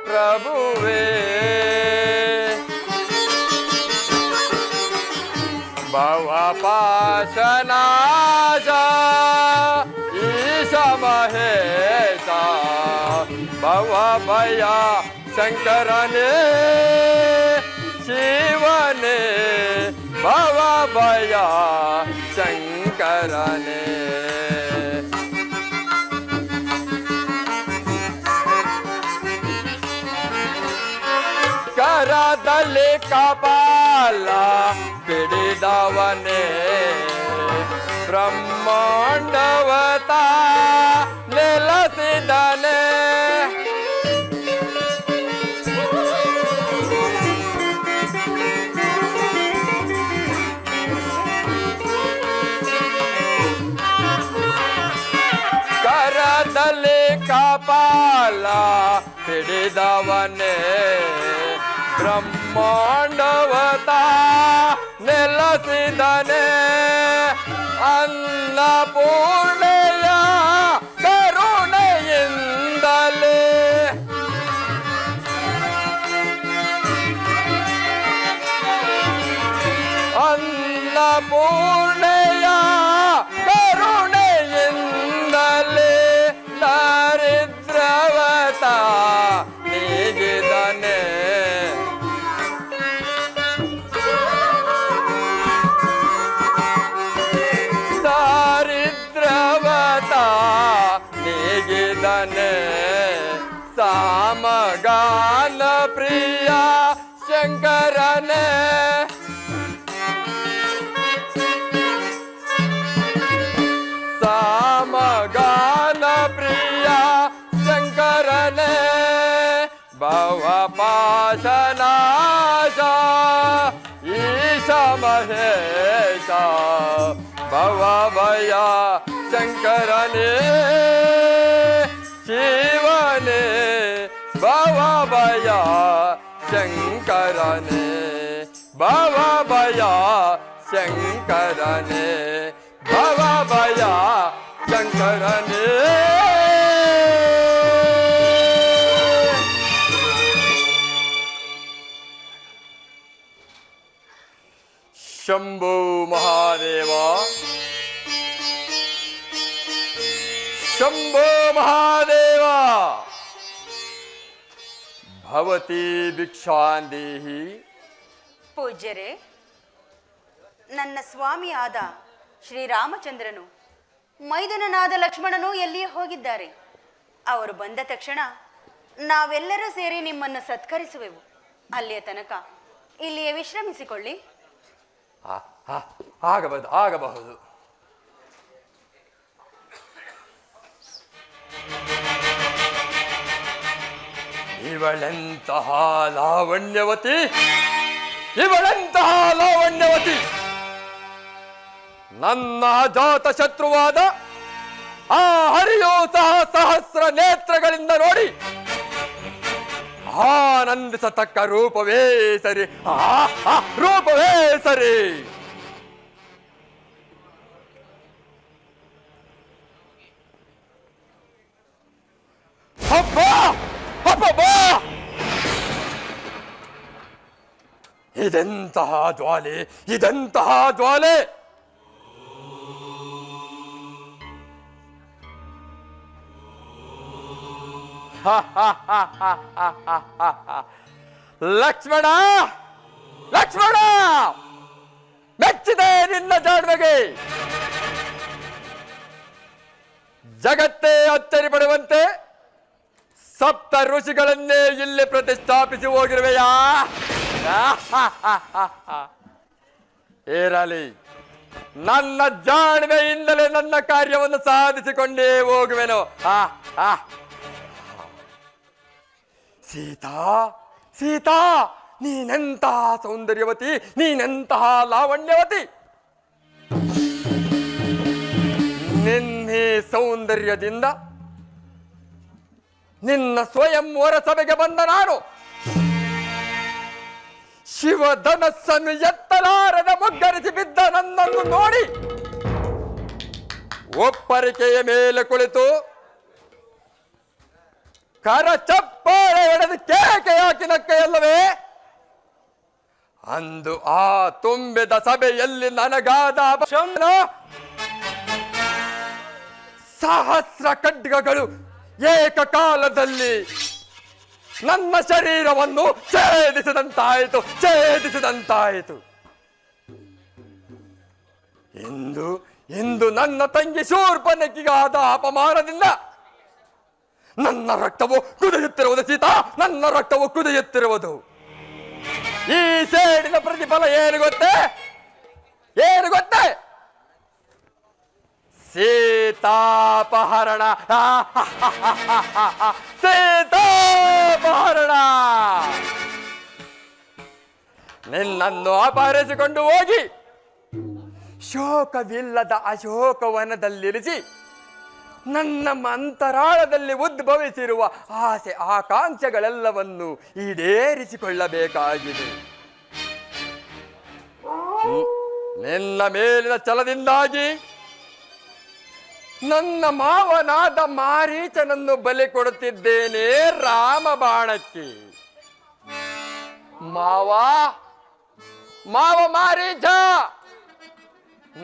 ಪ್ರಭುವೇ ಭವ ಪಾಶನಾಶ ಈಶ ಮಹೇಶ ಭವ ಭಯ ಶಂಕರನೇ ಶಿವನೇ ಭವ ಭಯ ಶಂಕರನೇ ಕರದಲ್ಲಿ ಕಪಾಲ ಪಿಡಿದವನೇ ಬ್ರಹ್ಮಾಂಡವತ ನೆಲಸಿದನೆ ಕರದಲ್ಲಿ ಕಪಾಲ ಹಿಡಿದವನೇ ಬ್ರಹ್ಮಾಂಡವತ ನೆಲಸಿದನೆ ಅನ್ನಪೂರ್ಣೆಯ ಕರುಣೆಯಿಂದಲೇ ಅನ್ನಪೂರ್ಣೆಯ ಕರುಣೆಯಿಂದಲೇ ದಾರಿದ್ರ್ಯವತ ನೀಗಿದನೆ ದಾರಿದ್ರ್ಯವತ ನೀಗಿದನೆ ಸಾಮಗಾನ ಪ್ರಿಯ ಶಂಕರನೇ ಸಾಮಗಾನ ಪ್ರಿಯ ಶಂಕರನೇ ಭವ ಪಾಶನಾಶ ಈಶ ಮಹೇಶ ಭವ ಭಯ ಶಂಕರನೇ ಶಿವನೇ ಭವ ಭಯ ಶಂಕರನೇ ಭವ ಭಯ ಶಂಕರನೇ ಭವ ಭಯ ಶಂಕರನೇ ಶಂಭೋ ಮಹಾದೇವ ಶಂಭೋ ಮಹಾದೇವ ಭವತಿ ಭಿಕ್ಷಾಂದೇಹಿ ಪೂಜ್ಯರೇ, ನನ್ನ ಸ್ವಾಮಿಯಾದ ಶ್ರೀರಾಮಚಂದ್ರನು ಮೈದುನನಾದ ಲಕ್ಷ್ಮಣನು ಎಲ್ಲಿಯೇ ಹೋಗಿದ್ದಾರೆ. ಅವರು ಬಂದ ತಕ್ಷಣ ನಾವೆಲ್ಲರೂ ಸೇರಿ ನಿಮ್ಮನ್ನು ಸತ್ಕರಿಸುವೆವು. ಅಲ್ಲಿಯ ತನಕ ಇಲ್ಲಿಯೇ ವಿಶ್ರಮಿಸಿಕೊಳ್ಳಿ. ಆಗಬಹುದು. ಇವಳೆಂತಹ ಲಾವಣ್ಯವತಿ ನನ್ನ ಜಾತ ಶತ್ರುವಾದ ಆ ಹರಿಯೋ ಸಹಸ್ರ ನೇತ್ರಗಳಿಂದ ನೋಡಿ ಆನಂದಿಸತಕ್ಕ ರೂಪವೇ ಸರಿ, ರೂಪವೇ ಸರಿ. ಇದೆಂತಹ ಜ್ವಾಲೆ ಲಕ್ಷ್ಮಣ ಮೆಚ್ಚಿದೆ ನಿನ್ನ ಜಾಣ್ಮೆಗೆ. ಜಗತ್ತೇ ಅಚ್ಚರಿ ಪಡುವಂತೆ ಸಪ್ತ ಋಷಿಗಳನ್ನೇ ಇಲ್ಲಿ ಪ್ರತಿಷ್ಠಾಪಿಸಿ ಹೋಗಿರುವೆಯಾ? ಇರಲಿ, ನನ್ನ ಜಾಣ್ಮೆಯಿಂದಲೇ ನನ್ನ ಕಾರ್ಯವನ್ನು ಸಾಧಿಸಿಕೊಂಡೇ ಹೋಗುವೆನು. ಸೀತಾ, ನೀನೆಂತಹ ಸೌಂದರ್ಯವತಿ, ನೀನೆಂತಹ ಲಾವಣ್ಯವತಿ. ನಿನ್ನೆ ಸೌಂದರ್ಯದಿಂದ ನಿನ್ನ ಸ್ವಯಂವರ ಸಭೆಗೆ ಬಂದ ನಾನು ಶಿವಧನಸ್ಸನ್ನು ಎತ್ತಲಾರದ ಮುಗ್ಗರಿಸಿ ಬಿದ್ದ ನನ್ನನ್ನು ನೋಡಿ ಒಪ್ಪರಿಕೆಯ ಮೇಲೆ ಕುಳಿತು ಕರ ಚಪ್ಪಾಳೆ ಎಳೆದು ಕೇಕೆ ಹಾಕಿ ನಕ್ಕೆಯಲ್ಲವೇ? ಅಂದು ಆ ತುಂಬಿದ ಸಭೆಯಲ್ಲಿ ನನಗಾದ ಅಪಶಮನ ಸಹಸ್ರ ಖಡ್ಗಗಳು ಏಕಕಾಲದಲ್ಲಿ ನನ್ನ ಶರೀರವನ್ನು ಛೇದಿಸಿದಂತಾಯಿತು. ಇಂದು ನನ್ನ ತಂಗಿ ಶೂರ್ಪನಖಿಗಾದ ಅಪಮಾನದಿಂದ ನನ್ನ ರಕ್ತವು ಕುದಿಯುತ್ತಿರುವುದು ಸೀತಾ, ನನ್ನ ರಕ್ತವು ಕುದಿಯುತ್ತಿರುವುದು. ಈ ಸೇಡಿನ ಪ್ರತಿಫಲ ಏನು ಗೊತ್ತೇ? ಸೀತಾಪಹರಣ. ಸೀತಾಪಹರಣ. ನಿನ್ನನ್ನು ಅಪಹರಿಸಿಕೊಂಡು ಹೋಗಿ ಶೋಕವಿಲ್ಲದ ಅಶೋಕವನದಲ್ಲಿರಿಸಿ ನನ್ನ ಅಂತರಾಳದಲ್ಲಿ ಉದ್ಭವಿಸಿರುವ ಆಸೆ ಆಕಾಂಕ್ಷೆಗಳೆಲ್ಲವನ್ನು ಈಡೇರಿಸಿಕೊಳ್ಳಬೇಕಾಗಿದೆ. ನಿನ್ನ ಮೇಲಿನ ಛಲದಿಂದಾಗಿ ನನ್ನ ಮಾವನಾದ ಮಾರೀಚನನ್ನು ಬಲಿ ಕೊಡುತ್ತಿದ್ದೇನೆ ರಾಮ ಬಾಣಕ್ಕೆ. ಮಾವ ಮಾರೀಚ,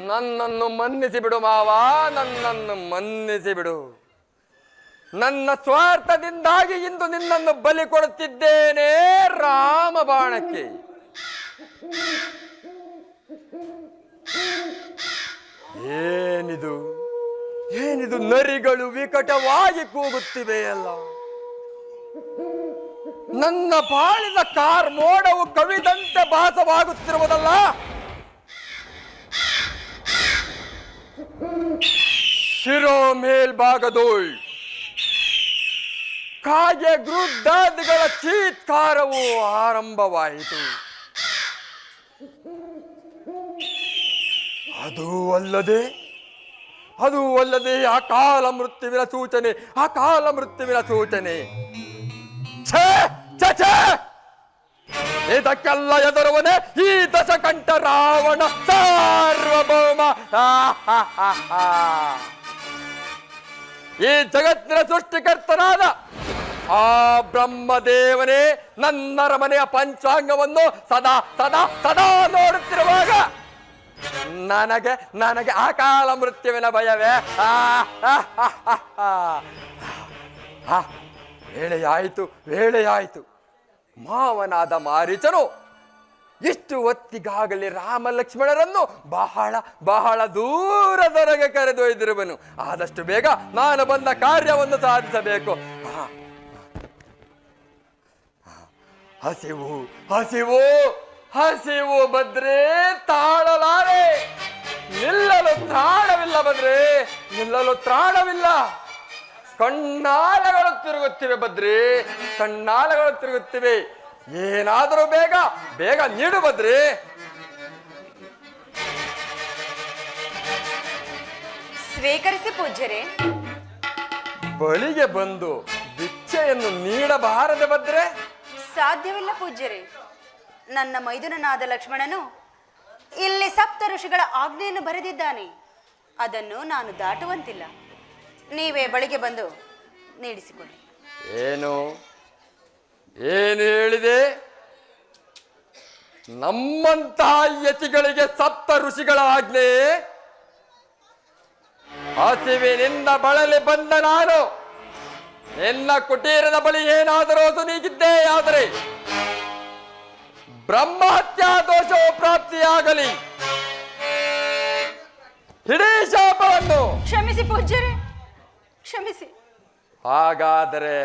ನನ್ನನ್ನು ಮನ್ನಿಸಿ ಬಿಡು ಮಾವ, ನನ್ನನ್ನು ಮನ್ನಿಸಿ ಬಿಡು. ನನ್ನ ಸ್ವಾರ್ಥದಿಂದಾಗಿ ಇಂದು ನಿನ್ನನ್ನು ಬಲಿ ಕೊಡುತ್ತಿದ್ದೇನೆ ರಾಮ ಬಾಣಕ್ಕೆ. ಏನಿದು ನರಿಗಳು ವಿಕಟವಾಗಿ ಕೂಗುತ್ತಿವೆಯಲ್ಲ. ನನ್ನ ಬಾಳಿನ ಕಾರ್ಮೋಡವು ಕವಿದಂತೆ ಭಾಸವಾಗುತ್ತಿರುವುದಲ್ಲ. ಶಿರೋ ಮೇಲ್ಭಾಗದೋಳ್ ಕಾಗೆ ಗೃದ್ದಾದಿಗಳ ಚೀತ್ಕಾರವು ಆರಂಭವಾಯಿತು. ಅದೂ ಅಲ್ಲದೆ ಅಕಾಲ ಮೃತ್ಯುವಿನ ಸೂಚನೆ. ಇದಕ್ಕೆಲ್ಲ ಎದುರುವನೇ ಈ ದಶಕಂಠ ರಾವಣ ಸಾರ್ವಭೌಮ. ಈ ಜಗತ್ತಿನ ಸೃಷ್ಟಿಕರ್ತನಾದ ಆ ಬ್ರಹ್ಮದೇವನೇ ನನ್ನ ರಮನೆಯ ಪಂಚಾಂಗವನ್ನು ಸದಾ ಸದಾ ಸದಾ ನೋಡುತ್ತಿರುವಾಗ ನನಗೆ ಅಕಾಲ ಮೃತ್ಯುವಿನ ಭಯವೇ? ವೇಳೆಯಾಯಿತು. ಮಾವನಾದ ಮಾರೀಚನು ಇಷ್ಟು ಹೊತ್ತಿಗಾಗಲೇ ರಾಮ ಲಕ್ಷ್ಮಣರನ್ನು ಬಹಳ ದೂರದವರೆಗೆ ಕರೆದೊಯ್ದಿರುವನು. ಆದಷ್ಟು ಬೇಗ ನಾನು ಬಂದ ಕಾರ್ಯವನ್ನು ಸಾಧಿಸಬೇಕು. ಹಸಿವು ಬದ್ರೆ ತಾಳಲಾರೆ. ನಿಲ್ಲಲು ತ್ರಾಣವಿಲ್ಲ. ಕಣ್ಣಾಲಗಳು ತಿರುಗುತ್ತಿವೆ. ಏನಾದರೂ ಬೇಗ ನೀಡು ಬದ್ರಿ. ಸ್ವೀಕರಿಸಿ ಪೂಜ್ಯರೇ. ಬಳಿಗೆ ಬಂದು ಭಿಕ್ಷೆಯನ್ನು ನೀಡಬಾರದೆ ಬದ್ರೆ? ಸಾಧ್ಯವಿಲ್ಲ ಪೂಜ್ಯರೇ. ನನ್ನ ಮೈದುನನಾದ ಲಕ್ಷ್ಮಣನು ಇಲ್ಲಿ ಸಪ್ತ ಋಷಿಗಳ ಆಜ್ಞೆಯನ್ನು ಬರೆದಿದ್ದಾನೆ. ಅದನ್ನು ನಾನು ದಾಟುವಂತಿಲ್ಲ. ನೀವೇ ಬಳಿಗೆ ಬಂದು ನೀಡಿಸಿಕೊಳ್ಳಿ. ಏನು ಹೇಳಿದೆ? ನಮ್ಮಂತಹ ಯತಿಗಳಿಗೆ ಸಪ್ತ ಋಷಿಗಳ ಆಜ್ಞೆ? ಹಸಿವಿನಿಂದ ಬಳಲಿ ಬಂದ ನಾನು ನಿನ್ನ ಕುಟೀರದ ಬಳಿ ಏನಾದರೂ ಸುನೀಗಿದ್ದೇ ಆದರೆ ಬ್ರಹ್ಮಹತ್ಯಾ ದೋಷವು ಪ್ರಾಪ್ತಿಯಾಗಲಿ. ಇಡೀ ಶಾಪವನ್ನು ಕ್ಷಮಿಸಿ ಪೂಜ್ಯರೇ, ಕ್ಷಮಿಸಿ. ಹಾಗಾದರೆ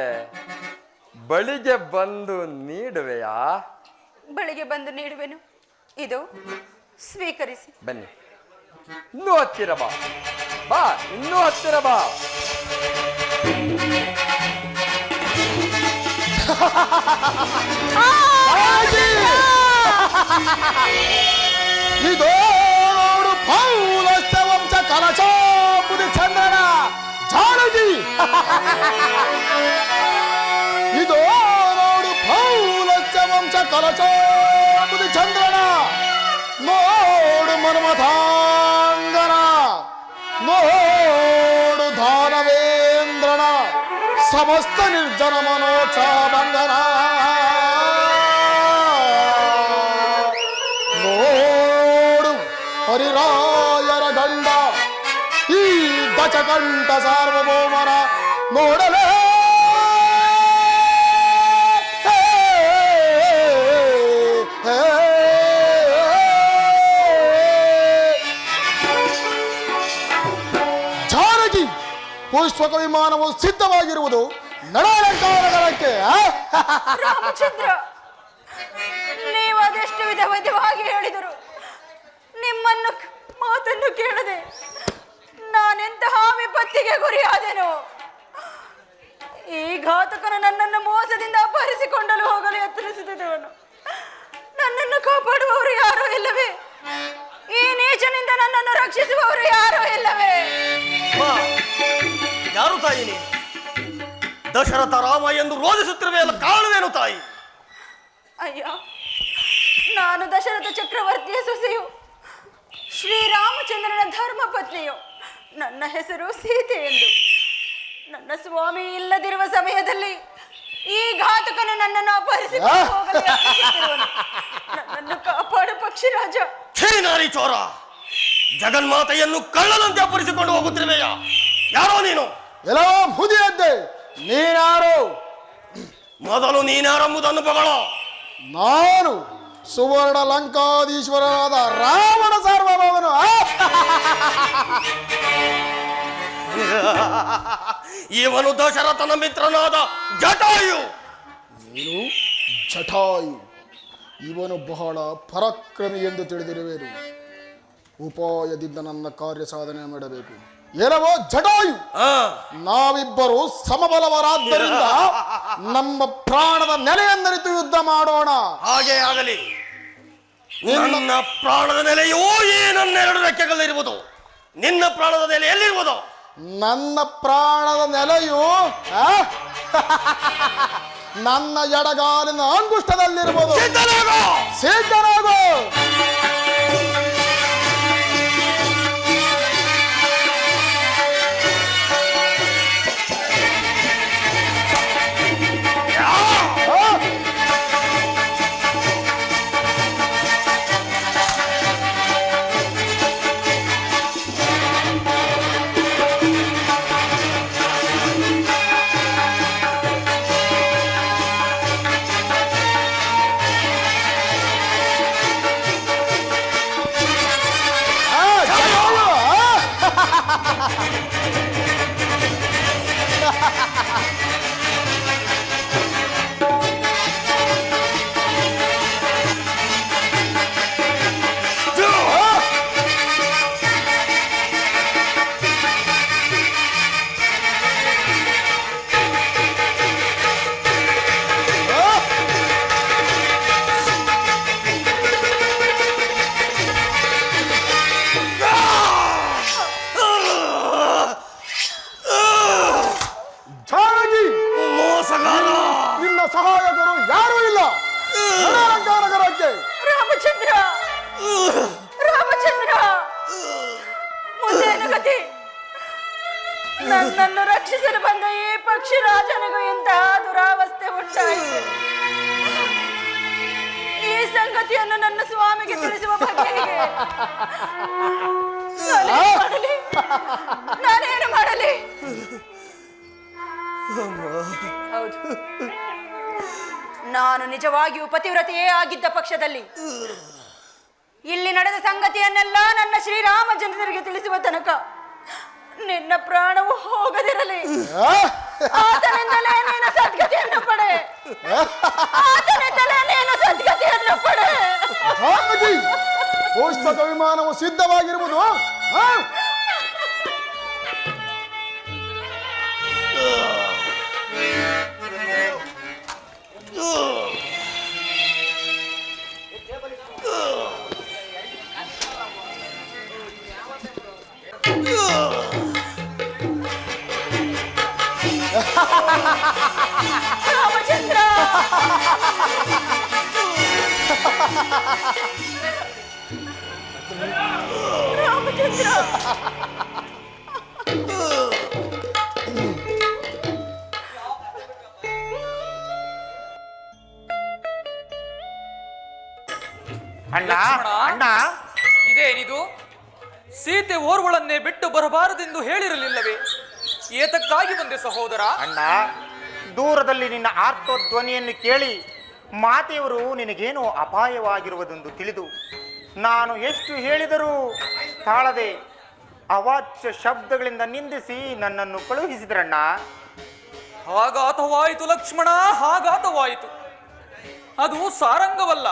ಬಳಿಗೆ ಬಂದು ನೀಡುವೆಯಾ? ಬಳಿಗೆ ಬಂದು ನೀಡುವೆನು. ಇದು ಸ್ವೀಕರಿಸಿ. ಬನ್ನಿ, ಇನ್ನೂ ಹತ್ತಿರ ಬಾ, ಇನ್ನೂ ಹತ್ತಿರ ಬಾ. ಇದೋ ನೋಡು ಪೌಲಸ್ತ್ಯ ವಂಶ ಕಲಶೋಪುರಿ ಚಂದ್ರನ ಜಾನಕಿ. ಇದೋ ನೋಡು ಪೌಲಸ್ತ್ಯ ವಂಶ ಕಲಶೋಪುರಿ ಚಂದ್ರನ. ನೋಡು ಮನ್ಮಥಾಂಗನ, ನೋಡು ದಾನವೇಂದ್ರನ ಸಮಸ್ತ ನಿರ್ಜನ ಮನೋಚ ಬಂಧನ ನೋಡು ಹರಿರಾಯರ ಗಂಡ ಈ ದಚಕಂಠ ಸಾರ್ವಭೌಮನ ನೋಡಲೇ ಜಾನಕಿ ಪುಷ್ಪಕ ವಿಮಾನವು ಸಿದ್ಧವಾಗಿರುವುದು ನಡಾಲಂಕಾರಗಳಕ್ಕೆ ರಾಮಚಂದ್ರ, ನೀವು ಅದೆಷ್ಟು ವಿಧವಾಗಿ ಹೇಳಿದರು ನಿಮ್ಮನ್ನು ಮಾತನ್ನು ಕೇಳದೆ ನಾನೆಂತಹ ವಿಪತ್ತಿಗೆ ಗುರಿಯಾದೆನು. ಈ ಘಾತಕನು ನನ್ನನ್ನು ಮೋಸದಿಂದ ಅಪಹರಿಸಿಕೊಂಡಲು ಹೋಗಲು ಯತ್ನಿಸುತ್ತಿದ್ದವನು. ನನ್ನನ್ನು ಕಾಪಾಡುವವರು ಯಾರೂ ಇಲ್ಲವೇ? ಈ ನೀಚನಿಂದ ನನ್ನನ್ನು ರಕ್ಷಿಸುವವರು ಯಾರೂ ಇಲ್ಲವೇ? ಯಾರು ತಾಯಿ ನೀನು? ದಶರಥ ರಾಮ ಎಂದು ರೋಧಿಸುತ್ತಿರುವೆಯಲ್ಲ, ಕಾರಣವೇನು ತಾಯಿ? ಅಯ್ಯ, ನಾನು ದಶರಥ ಚಕ್ರವರ್ತಿಯ ಸೊಸೆಯು, ಶ್ರೀರಾಮಚಂದ್ರನ ಧರ್ಮಪತ್ನಿಯು. ನನ್ನ ಹೆಸರು ಸೀತೆ ಎಂದು. ನನ್ನ ಸ್ವಾಮಿ ಇಲ್ಲದಿರುವ ಸಮಯದಲ್ಲಿ ಈ ಘಾತಕನು ನನ್ನನ್ನು ಅಪಹರಿಸಿಕೊಂಡು ಹೋಗಲು ಯತ್ನಿಸುತ್ತಿರುವನು. ನನ್ನನ್ನು ಕಾಪಾಡು ಪಕ್ಷಿರಾಜ. ನಾರಿ ಚೋರ, ಜಗನ್ಮಾತೆಯನ್ನು ಕಳ್ಳನಂತೆ ಅಪಹರಿಸಿಕೊಂಡು ಹೋಗುತ್ತಿರುವೆಯ? ಯಾರೋ ನೀನು? ಎಲ್ಲ ಮುದಿಯದ್ದೆ, ನೀನಾರು? ಮೊದಲು ನೀನಾರೆಂಬುದನ್ನು ಬಗಳ. ನಾನು ಸುವರ್ಣ ಲಂಕಾಧೀಶ್ವರನಾದ ರಾವಣ ಸಾರ್ವಭೌಮನು. ಇವನು ದಶರಥನ ಮಿತ್ರನಾದ ಜಟಾಯು. ನೀನು ಜಟಾಯು. ಇವನು ಬಹಳ ಪರಾಕ್ರಮಿ ಎಂದು ತಿಳಿದಿರುವೆನು. ಉಪಾಯದಿಂದ ನನ್ನ ಕಾರ್ಯ ಸಾಧನೆ ಮಾಡಬೇಕು. ಏನವೋ ಜಟಾಯು, ನಾವಿಬ್ಬರು ಸಮಬಲವರಾದ್ದರಿಂದ ನಮ್ಮ ಪ್ರಾಣದ ನೆಲೆಯನ್ನರಿತು ಯುದ್ಧ ಮಾಡೋಣ. ಹಾಗೆ ಆಗಲಿ. ನನ್ನ ಪ್ರಾಣದ ನೆಲೆಯೋ ಈ ನನ್ನೆರಡು ರೆಕ್ಕೆಗಳಿರುವುದು. ನಿನ್ನ ಪ್ರಾಣದ ನೆಲೆ ಎಲ್ಲಿರುವುದು? ನನ್ನ ಪ್ರಾಣದ ನೆಲೆಯು ನನ್ನ ಎಡಗಾಲಿನ ಅಂಗುಷ್ಟದಲ್ಲಿರುವುದು. ಸಿದ್ಧನಾಗು. ನಿನ್ನ ಸಹಾಯಕರು ಯಾರೂ ಇಲ್ಲ. ರಾಮಚಂದ್ರ, ರಾಮಚಂದ್ರ, ಮುಂದೇನು ಗತಿ? ನನ್ನನ್ನು ರಕ್ಷಿಸಲು ಬಂದ ಈ ಪಕ್ಷಿರಾಜನಿಗೂ ಇಂತಹ ದುರಾವಸ್ಥೆ ಉಂಟಾಯಿತು. ಈ ಸಂಗತಿಯನ್ನು ನನ್ನ ಸ್ವಾಮಿಗೆ ತಿಳಿಸುವ ಬಗ್ಗೆ ನಾನೇನು ಮಾಡಲಿ? ಹೌದು, ನಾನು ನಿಜವಾಗಿಯೂ ಪತಿವ್ರತೆಯೇ ಆಗಿದ್ದ ಪಕ್ಷದಲ್ಲಿ ಇಲ್ಲಿ ನಡೆದ ಸಂಗತಿಯನ್ನೆಲ್ಲ ನನ್ನ ಶ್ರೀರಾಮಚಂದ್ರನಿಗೆ ತಿಳಿಸುವ ತನಕ ನಿನ್ನ ಪ್ರಾಣವು ಹೋಗದಿರಲಿ. ಆತನಿಂದಲೇ ನೀನು ಸದ್ಗತಿಯನ್ನು ಪಡೆ. ಆತನಿಂದಲೇ ನೀನು ಸದ್ಗತಿಯನ್ನು ಪಡೆ. ಪುಷ್ಪಕ ವಿಮಾನವು ಸಿದ್ಧವಾಗಿರುವುದು. ರಾಮಚಂದ್ರ, ರಾಮಚಂದ್ರ, ಲಕ್ಷ್ಮಣ, ಅಣ್ಣ ಇದೇನಿದು? ಸೀತೆ ಓರ್ವಳನ್ನೇ ಬಿಟ್ಟು ಬರಬಾರದೆಂದು ಹೇಳಿರಲಿಲ್ಲವೇ? ಏತಕ್ಕಾಗಿ ಬಂದೆ ಸಹೋದರ? ಅಣ್ಣ, ದೂರದಲ್ಲಿ ನಿನ್ನ ಆರ್ತೋಧ್ವನಿಯನ್ನು ಕೇಳಿ ಮಾತೆಯವರು ನಿನಗೇನು ಅಪಾಯವಾಗಿರುವುದೆಂದು ತಿಳಿದು ನಾನು ಎಷ್ಟು ಹೇಳಿದರೂ ತಾಳದೆ ಅವಾಚ್ಯ ಶಬ್ದಗಳಿಂದ ನಿಂದಿಸಿ ನನ್ನನ್ನು ಕಳುಹಿಸಿದ್ರಣ್ಣ. ಹಾಗಾತವಾಯಿತು ಲಕ್ಷ್ಮಣ, ಹಾಗಾತವಾಯಿತು. ಅದು ಸಾರಂಗವಲ್ಲ.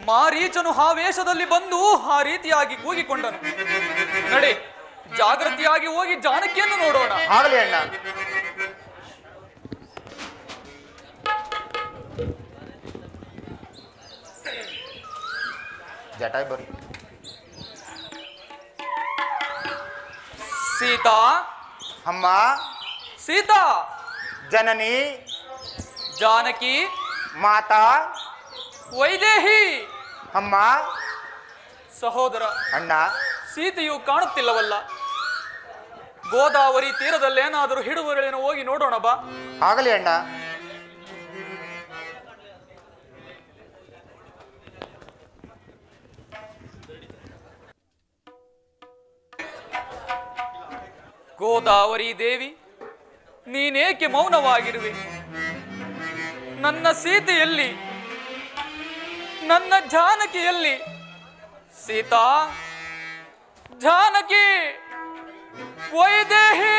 ಮಾರೀಚನು ಆ ವೇಷದಲ್ಲಿ ಬಂದು ಆ ರೀತಿಯಾಗಿ ಕೂಗಿಕೊಂಡನು. ನಡೆ, ಜಾಗೃತಿಯಾಗಿ ಹೋಗಿ ಜಾನಕಿಯನ್ನು ನೋಡೋಣ. ಆಗಲಿ ಅಣ್ಣ. ಜಟಾಯ್ ಬರ್ರಿ. ಸೀತಾ, ಅಮ್ಮ, ಸೀತಾ, ಜನನಿ, ಜಾನಕಿ, ಮಾತಾ, ವೈದೇಹಿ, ಅಮ್ಮ, ಸಹೋದರ. ಅಣ್ಣ, ಸೀತೆಯು ಕಾಣುತ್ತಿಲ್ಲವಲ್ಲ. ಗೋದಾವರಿ ತೀರದಲ್ಲೇನಾದರೂ ಹಿಡುವರೇನೋ ಹೋಗಿ ನೋಡೋಣ ಬಾ. ಆಗಲಿ ಅಣ್ಣ. ಗೋದಾವರಿ ದೇವಿ, ನೀನೇಕೆ ಮೌನವಾಗಿರುವೆ? ನನ್ನ ಸೀತೆಯಲ್ಲಿ, ನನ್ನ ಜಾನಕಿಯಲ್ಲಿ? ಸೀತಾ, ಜಾನಕಿ, ವೈದೇಹಿ!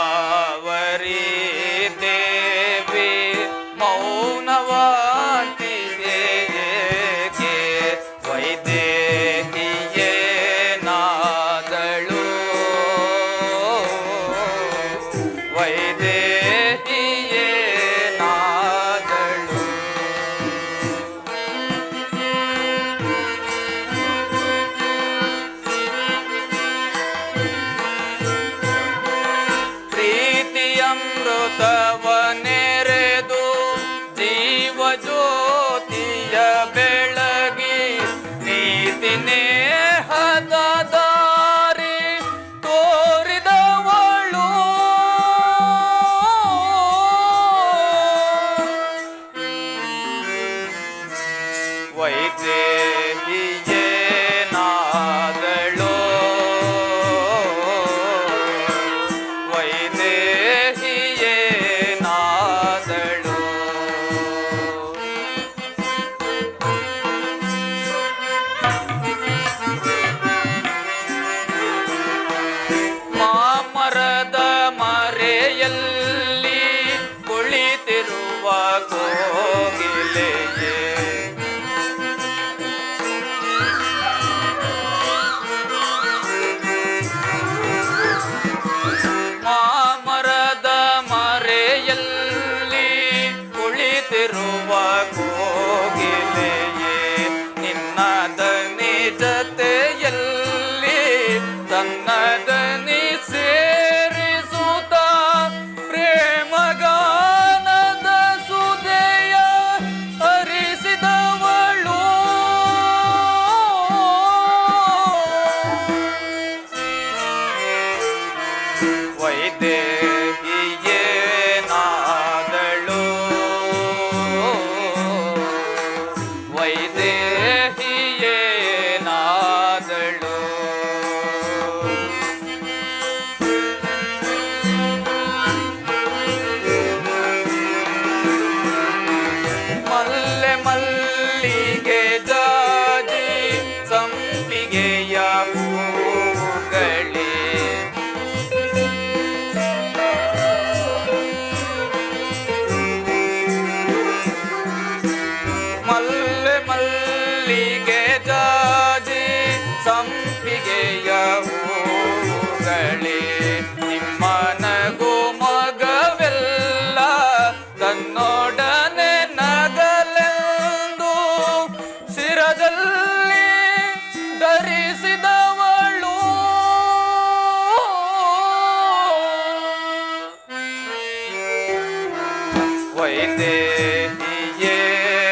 ಗೋದಾವರಿ ದೇವಿ ಮೌನವಾಂತಿಗೆ ವೈದೇಹಿಯೇ ನಾದಳು, ವೈದೇಹಿಯೇ ನಾದಳು. ಪ್ರೀತಿಯಮೃತವನೆರೆದು ಜೀವ ಜ್ಯೋತಿಯ ಬೆಳಗಿ ನೀತಿ ನೇಹದ ದಾರಿ ತೋರಿದವಳು, ವೈದೇಹಿಯೇ ನಾದಳು, ವೈದೇಹಿಯೇ ನಾದಳು. ಮಾಮರದ ಮರೆಯಲ್ಲಿ ಕುಳಿತಿರುವ ಕೋಗಿಲೆಯೇ, ಮಾಮರದ ಮರೆಯಲ್ಲಿ ಕುಳಿತಿರುವ ಕೋಗಿಲೆಯೇ, ನಿನ್ನ ದನಿ ಜತೆಯಲ್ಲಿ ತನ್ನ ದನಿ ಸೇರಿಸುತ್ತ ಪ್ರೇಮಗಾನದ ಸುದೆ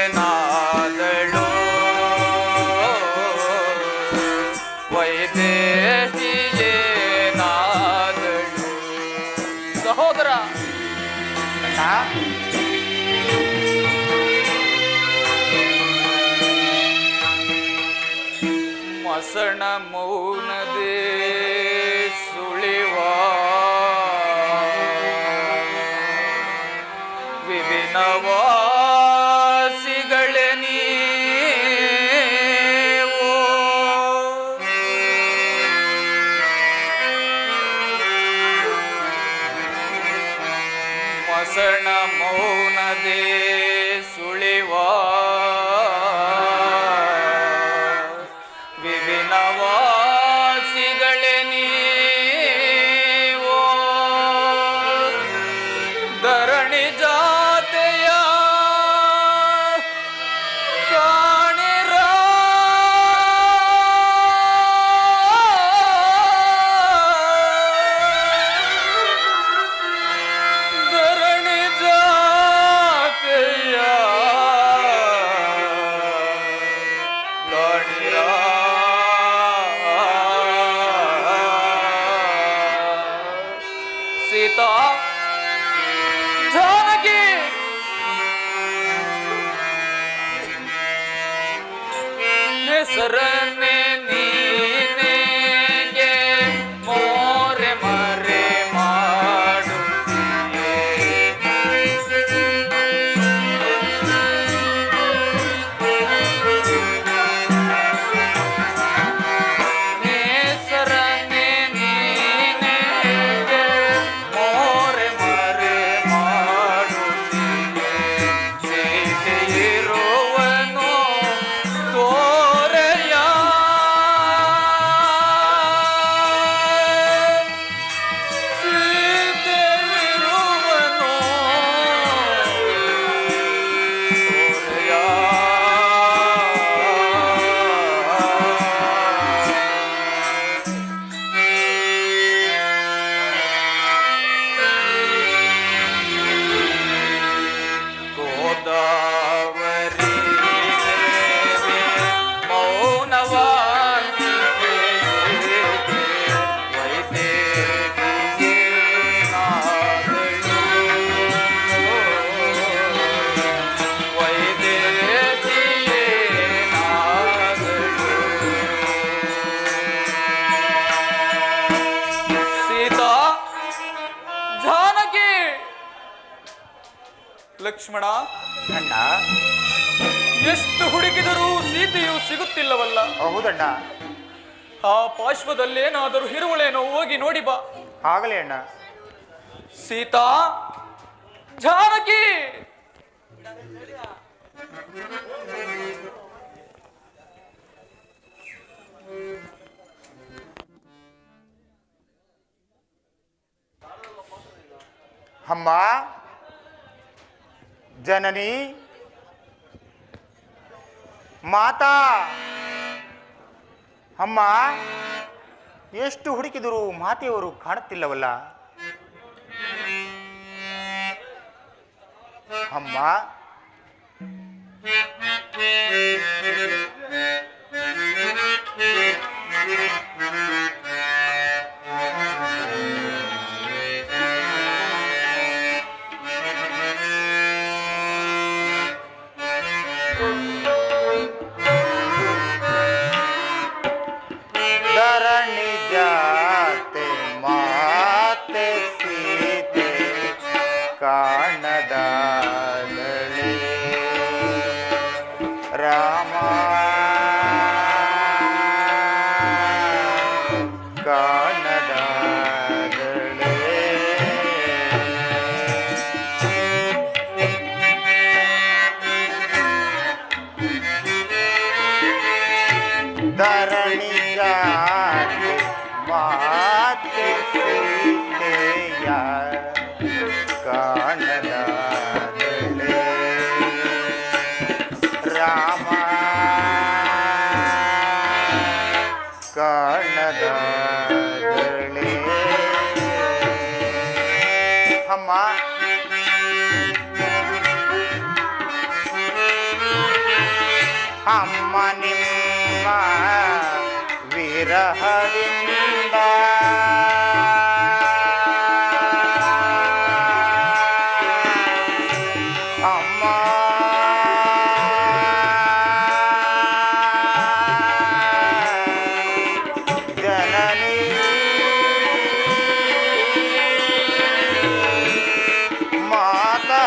ವೈದೇಹಿಯೇನಾದಳು ವೈದೇಹಿಯೇನಾದಳು ಸಹೋದರ ಮಸಣ ಮೌನದೇ ಸುಳಿವ ವಿಭಿನ್ನವಾಸಿಗಳೇ ನೀವು ಮಸಣ ಮೌನದೇ ಸುಳಿವ ವಿಭಿನ್ನವಾಸಿಗಳೇ ನೀವು ಧರಣಿ ಜಾತೆಯ ಕಾಣಿರ ಧರಣಿ ಜಾತೆಯ ಕಾಣಿರ ಸೀತಾ ಜಾನಕಿ ಹೆಸರನ್ನೇ ನೀನೆಗೆ ಮೋರೆ ಮರೆ ಮಾಡುತ್ತೀಯೇ ಹೆಸರನ್ನೇ ನೀನೆಗೆ ಮೋರೆ ಮರೆ ಮಾಡುತ್ತೀಯೇ ಸೀತೆಯಿರುವನು ತೋರೆಯ ಸೀತೆಯಿರುವನು ತೋರೆಯ ಗೋದಾವರಿ ದೇವಿ ಮೌನವಾಗಿವೆ ವೈದೇಹಿಯೇನಾದಳು ವೈದೇಹಿಯೇನಾದಳು ಸೀತಾ ಜಾನಕಿ ಲಕ್ಷ್ಮಣ ಅಣ್ಣ. ಎಷ್ಟು ಹುಡುಕಿದರೂ ಸೀತೆಯು ಸಿಗುತ್ತಿಲ್ಲವಲ್ಲ. ಹೌದಣ್ಣ. ಆ ಪಾರ್ಶ್ವದಲ್ಲೇನಾದರೂ ಹಿರುವಳೇನೋ ಹೋಗಿ ನೋಡಿ ಬಾ. ಆಗಲೇ ಅಣ್ಣ. ಸೀತಾ ಜಾನಕಿ ಅಮ್ಮ ಜನನಿ ಮಾತಾ ಅಮ್ಮ ಎಷ್ಟು ಹುಡುಕಿದರೂ ಮಾತೆಯವರು ಕಾಣುತ್ತಿಲ್ಲವಲ್ಲ. ಅಮ್ಮ ಧರಣಿ ಜಾತೆ ಮಾತೆ ಸೀತೆ ಕಾಣದಾದಳೆ ರಾಮ ಕಾಣದಾದಳೆ ಧರಣಿ ಜಾತೆ ಮಾತೆ ಸೀತೆಯ ಕಾಣದಾದಳೆ ರಾಮ ಕಾಣದಾದಳೆ ಅಮ್ಮ ಅಮ್ಮ ನಿಮ್ಮ ವಿರಹದಿಂದ ಅಮ್ಮ ಜನನಿ ಮಾತಾ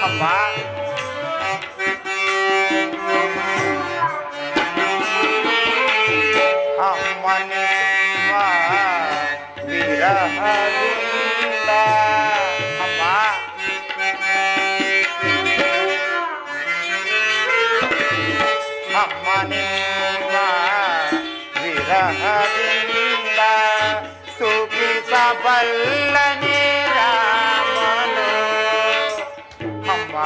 ಅಮ್ಮ ಅಮ್ಮ ನಿಮ್ಮ ವಿರಹದಿಂದ ಅಮ್ಮ ಅಮ್ಮ ನಿಮ್ಮ ವಿರಹದಿಂದ ಸುಖಿಸಬಲ್ಲನೆ ರಾಮನು ಅಮ್ಮ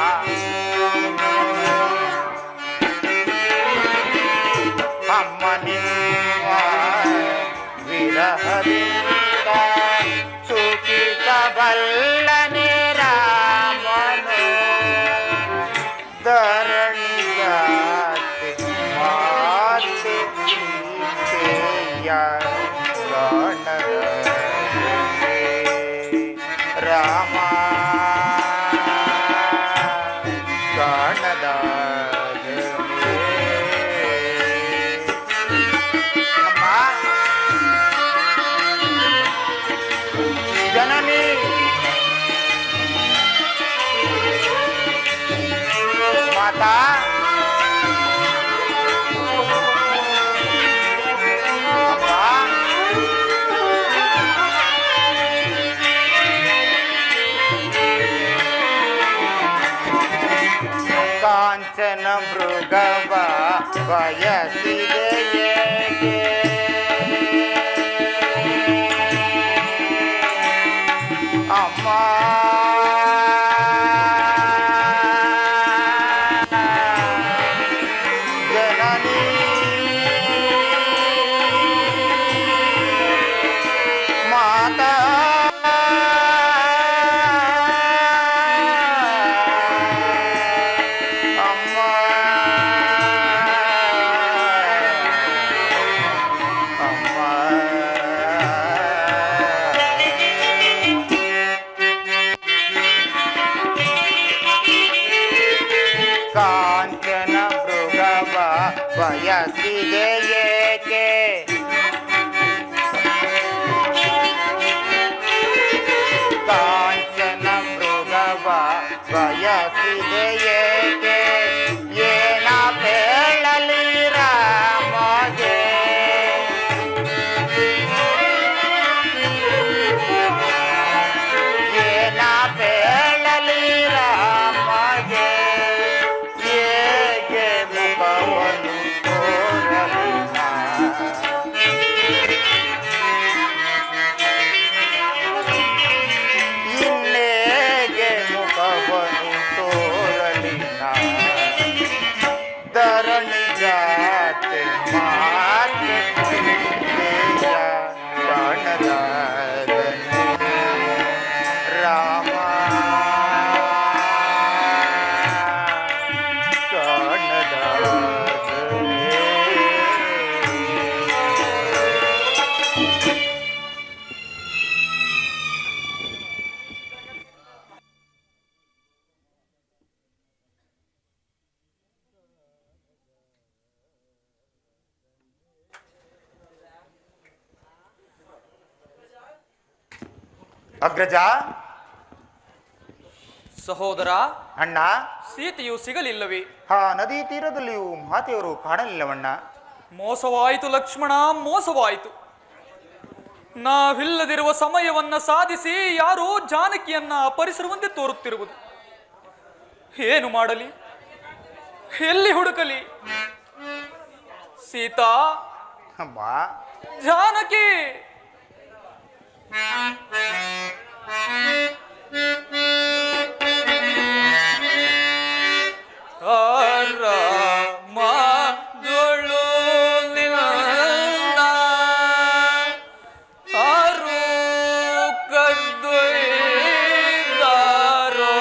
ಅಮ್ಮ ನಿಮ್ಮ ವಿರಹದಿಂದ ಸುಖಿಸಬಲ್ಲನೆ ರಾಮನು ಧರಣಿಯಾತೆ ಮಾತೆ ಸೀತೆಯ ಕಾಣದ ರಾಮ ಕಾಣದ ಅಮ್ಮ ಜನನಿ ಮಾತಾ ಕಾಂಚನ ಮೃಗವ ಬಯಸಿದೆಯೇ ಅಮ್ಮ ಜನನಿ ಮಾತಾ ಅಮ್ಮ ಅಮ್ಮ ಕಾಂಚನ ಮೃಗವ ಬಯಸಿದೆ ಏಕೆ ಕಾಂಚನ ಮೃಗವ ಬಯಸಿದೆ ಏಕೆ ಏನ ಬೇಳಲಿ ರಾಮಗೆ ಏನ ಬೇಳಲಿ ರಾಮಗೆ ಹೇಗೆ ಮುಖವನ್ನು ತೋರಲಿ ನಾ? ಇನ್ನೇಗೆ ಮುಖವನ್ನು ತೋರಲಿ ನಾ? ಧರಣಿ ಜಾತೆ ಮಾತೆ ಸೀತೆಯ ಕಾಣದ ರಾಮ ಕಾಣದ ಅಗ್ರಜ ಸಹೋದರ, ಅಣ್ಣ ಸೀತೆಯು ಸಿಗಲಿಲ್ಲವೇ? ಆ ನದಿ ತೀರದಲ್ಲಿಯೂ ಮಾತೆಯವರು ಕಾಣಲಿಲ್ಲವಣ್ಣ. ಮೋಸವಾಯಿತು ಲಕ್ಷ್ಮಣ, ಮೋಸವಾಯಿತು. ನಾವಿಲ್ಲದಿರುವ ಸಮಯವನ್ನ ಸಾಧಿಸಿ ಯಾರೋ ಜಾನಕಿಯನ್ನ ಅಪಹರಿಸಿರುವಂತೆ ತೋರುತ್ತಿರುವುದು. ಏನು ಮಾಡಲಿ, ಎಲ್ಲಿ ಹುಡುಕಲಿ? ಸೀತಾ, ಅಮ್ಮ ಜಾನಕಿ, ಕದ್ದೊಯ್ದಾರೋ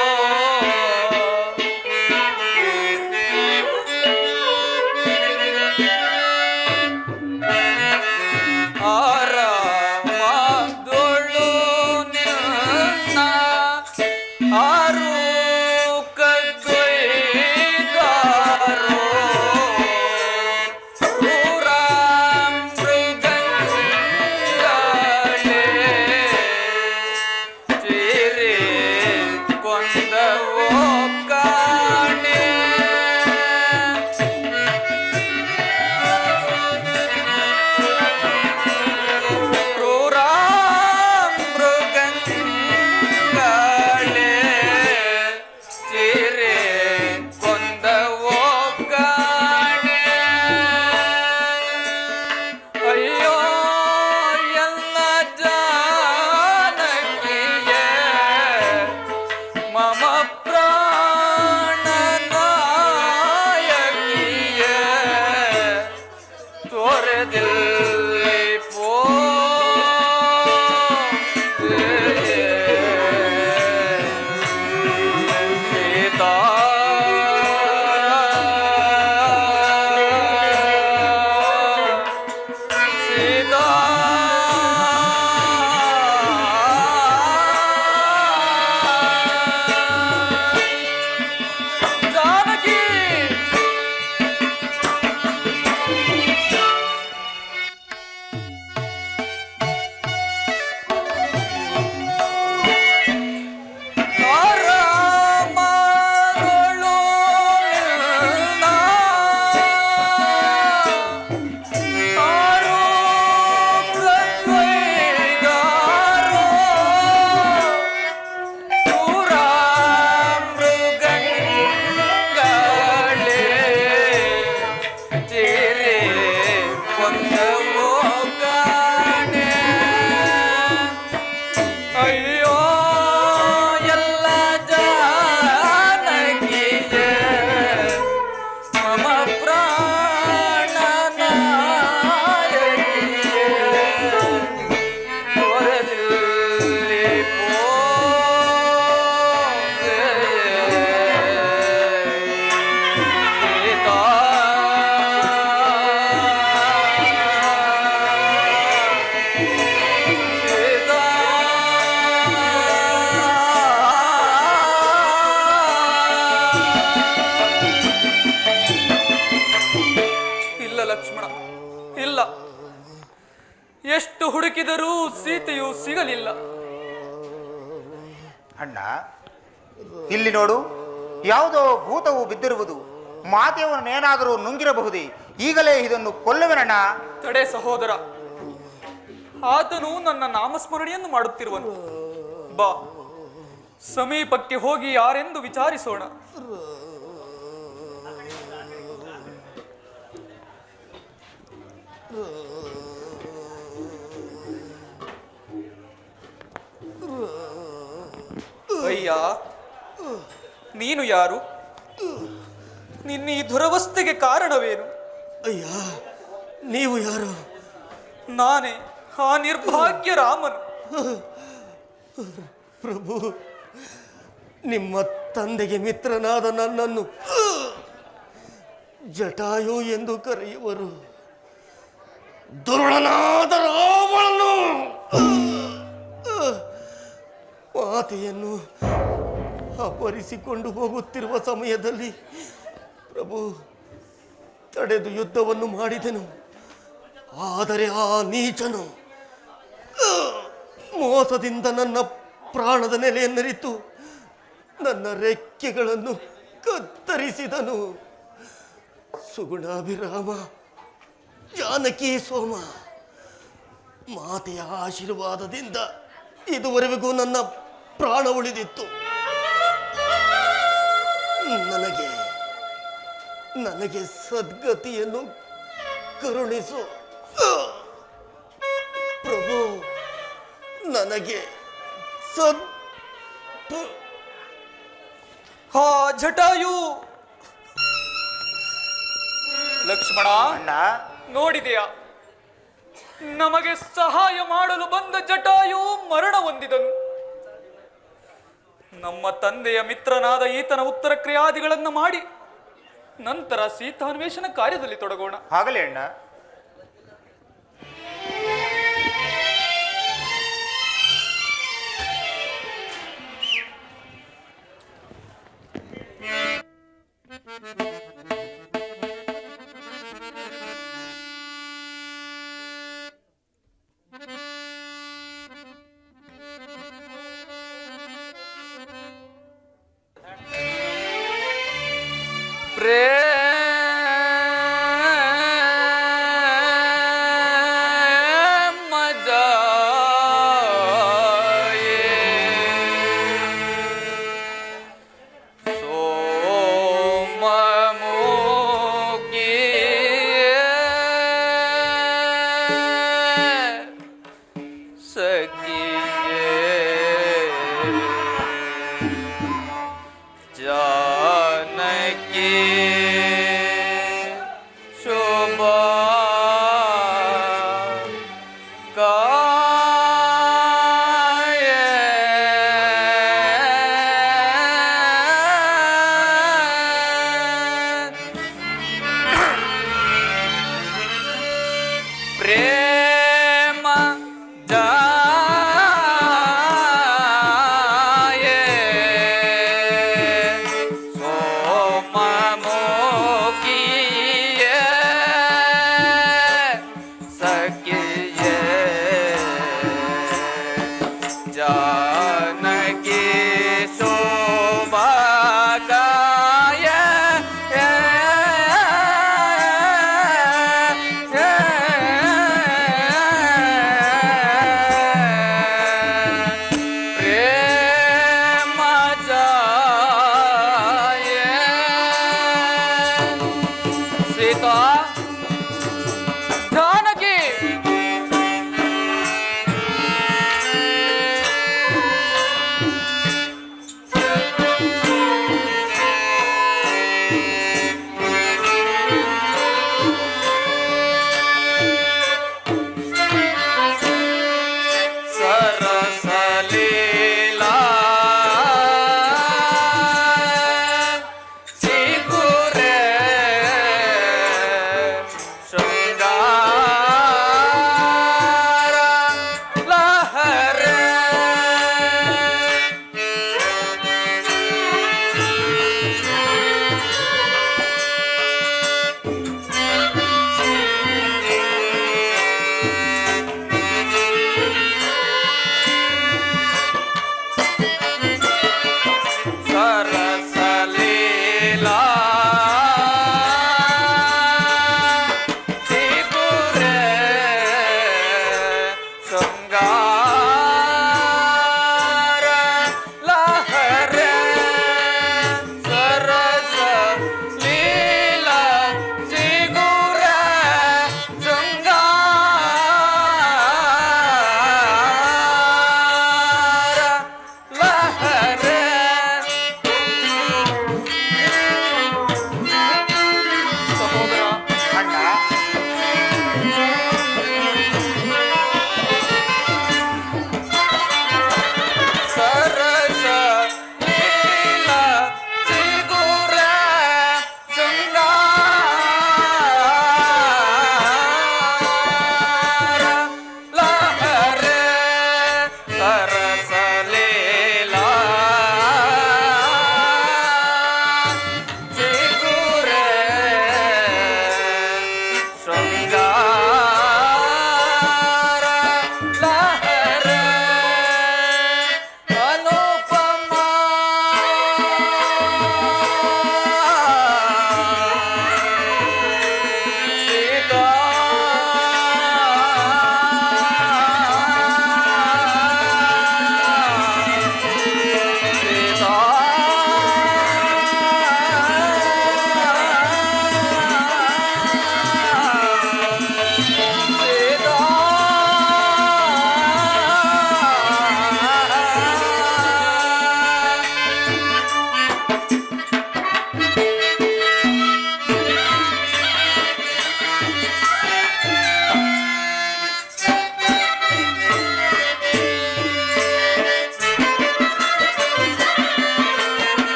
ಹುಡುಕಿದರೂ ಸೀತೆಯು ಸಿಗಲಿಲ್ಲ. ಅಣ್ಣ, ಇಲ್ಲಿ ನೋಡು, ಯಾವುದೋ ಭೂತವು ಬಿದ್ದಿರುವುದು. ಮಾತೆಯವನ್ನೇನಾದರೂ ನುಂಗಿರಬಹುದೇ? ಈಗಲೇ ಇದನ್ನು ಕೊಲ್ಲುವೆನಣ್ಣ. ತಡೆ ಸಹೋದರ, ಆತನು ನನ್ನ ನಾಮಸ್ಮರಣೆಯನ್ನು ಮಾಡುತ್ತಿರುವನು. ಬಾ, ಸಮೀಪಕ್ಕೆ ಹೋಗಿ ಯಾರೆಂದು ವಿಚಾರಿಸೋಣ. ಅಯ್ಯ, ನೀನು ಯಾರು? ನಿನ್ನ ಈ ದುರವಸ್ಥೆಗೆ ಕಾರಣವೇನು? ಅಯ್ಯ, ನೀವು ಯಾರು? ನಾನೇ ಆ ನಿರ್ಭಾಗ್ಯ ರಾಮನು. ಪ್ರಭು, ನಿಮ್ಮ ತಂದೆಗೆ ಮಿತ್ರನಾದ ನನ್ನನ್ನು ಜಟಾಯು ಎಂದು ಕರೆಯುವರು. ದುರುಳನಾದ ರಾವಣನು ಮಾತೆಯನ್ನು ಅಪಹರಿಸಿಕೊಂಡು ಹೋಗುತ್ತಿರುವ ಸಮಯದಲ್ಲಿ ಪ್ರಭು ತಡೆದು ಯುದ್ಧವನ್ನು ಮಾಡಿದೆನು. ಆದರೆ ಆ ನೀಚನು ಮೋಸದಿಂದ ನನ್ನ ಪ್ರಾಣದ ನೆಲೆಯನ್ನರಿತು ನನ್ನ ರೆಕ್ಕೆಗಳನ್ನು ಕತ್ತರಿಸಿದನು. ಸುಗುಣಾಭಿರಾಮ, ಜಾನಕಿ ಸೋಮ, ಮಾತೆಯ ಆಶೀರ್ವಾದದಿಂದ ಇದುವರೆಗೂ ನನ್ನ ಪ್ರಾಣ ಉಳಿದಿತ್ತು. ನನಗೆ ಸದ್ಗತಿಯನ್ನು ಕರುಣಿಸು ಪ್ರಭು. ನನಗೆ ಹಾ ಜಟಾಯು. ಲಕ್ಷ್ಮಣ, ನೋಡಿದೆಯಾ? ನಮಗೆ ಸಹಾಯ ಮಾಡಲು ಬಂದ ಜಟಾಯು ಮರಣ ಹೊಂದಿದನು. ನಮ್ಮ ತಂದೆಯ ಮಿತ್ರನಾದ ಈತನ ಉತ್ತರ ಕ್ರಿಯಾದಿಗಳನ್ನು ಮಾಡಿ ನಂತರ ಸೀತಾನ್ವೇಷಣ ಕಾರ್ಯದಲ್ಲಿ ತೊಡಗೋಣ. ಆಗಲೇ ಅಣ್ಣ.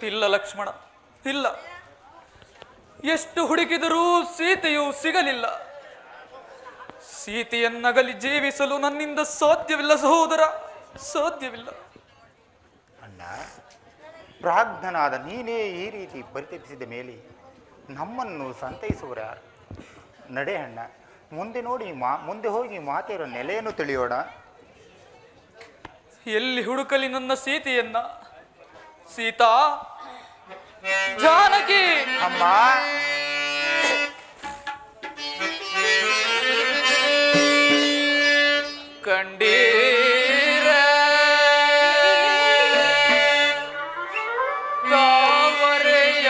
ಇಲ್ಲ ಲಕ್ಷ್ಮಣ, ಇಲ್ಲ. ಎಷ್ಟು ಹುಡುಕಿದರೂ ಸೀತೆಯು ಸಿಗಲಿಲ್ಲ. ಸೀತೆಯನ್ನಗಲಿ ಜೀವಿಸಲು ನನ್ನಿಂದ ಸಾಧ್ಯವಿಲ್ಲ ಸಹೋದರ, ಸಾಧ್ಯವಿಲ್ಲ. ಅಣ್ಣ, ಪ್ರಾಜ್ಞನಾದ ನೀನೇ ಈ ರೀತಿ ಪರಿತಪಿಸಿದ ಮೇಲೆ ನಮ್ಮನ್ನು ಸಂತೈಸುವರ ಯಾರು? ನಡೆ ಅಣ್ಣ, ಮುಂದೆ ಹೋಗಿ ಮಾತೆಯರ ನೆಲೆಯನ್ನು ತಿಳಿಯೋಣ. ಎಲ್ಲಿ ಹುಡುಕಲಿ ನನ್ನ ಸೀತೆಯನ್ನ? ಸೀತಾ, ಜಾನಕಿ, ಅಮ್ಮ, ಕಂಡೀರ ತಾವರೆಯ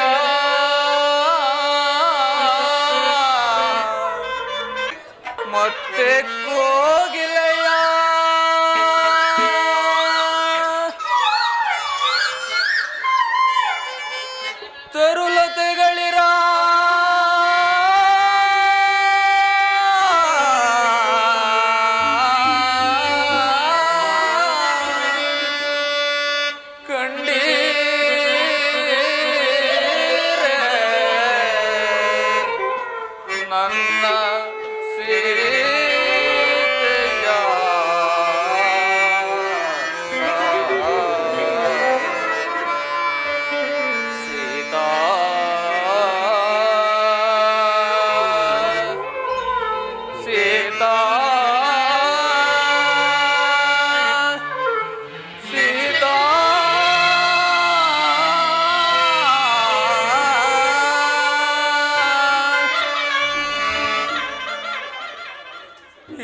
ಮತ್ತೆ ಕೋಗಿಲೆಯ ತರುಲತೆಗಳಿರ ನನ್ನ ಸೀತೆಯ ಸೀತಾ, ಸೀತಾ, ಸೀತಾ.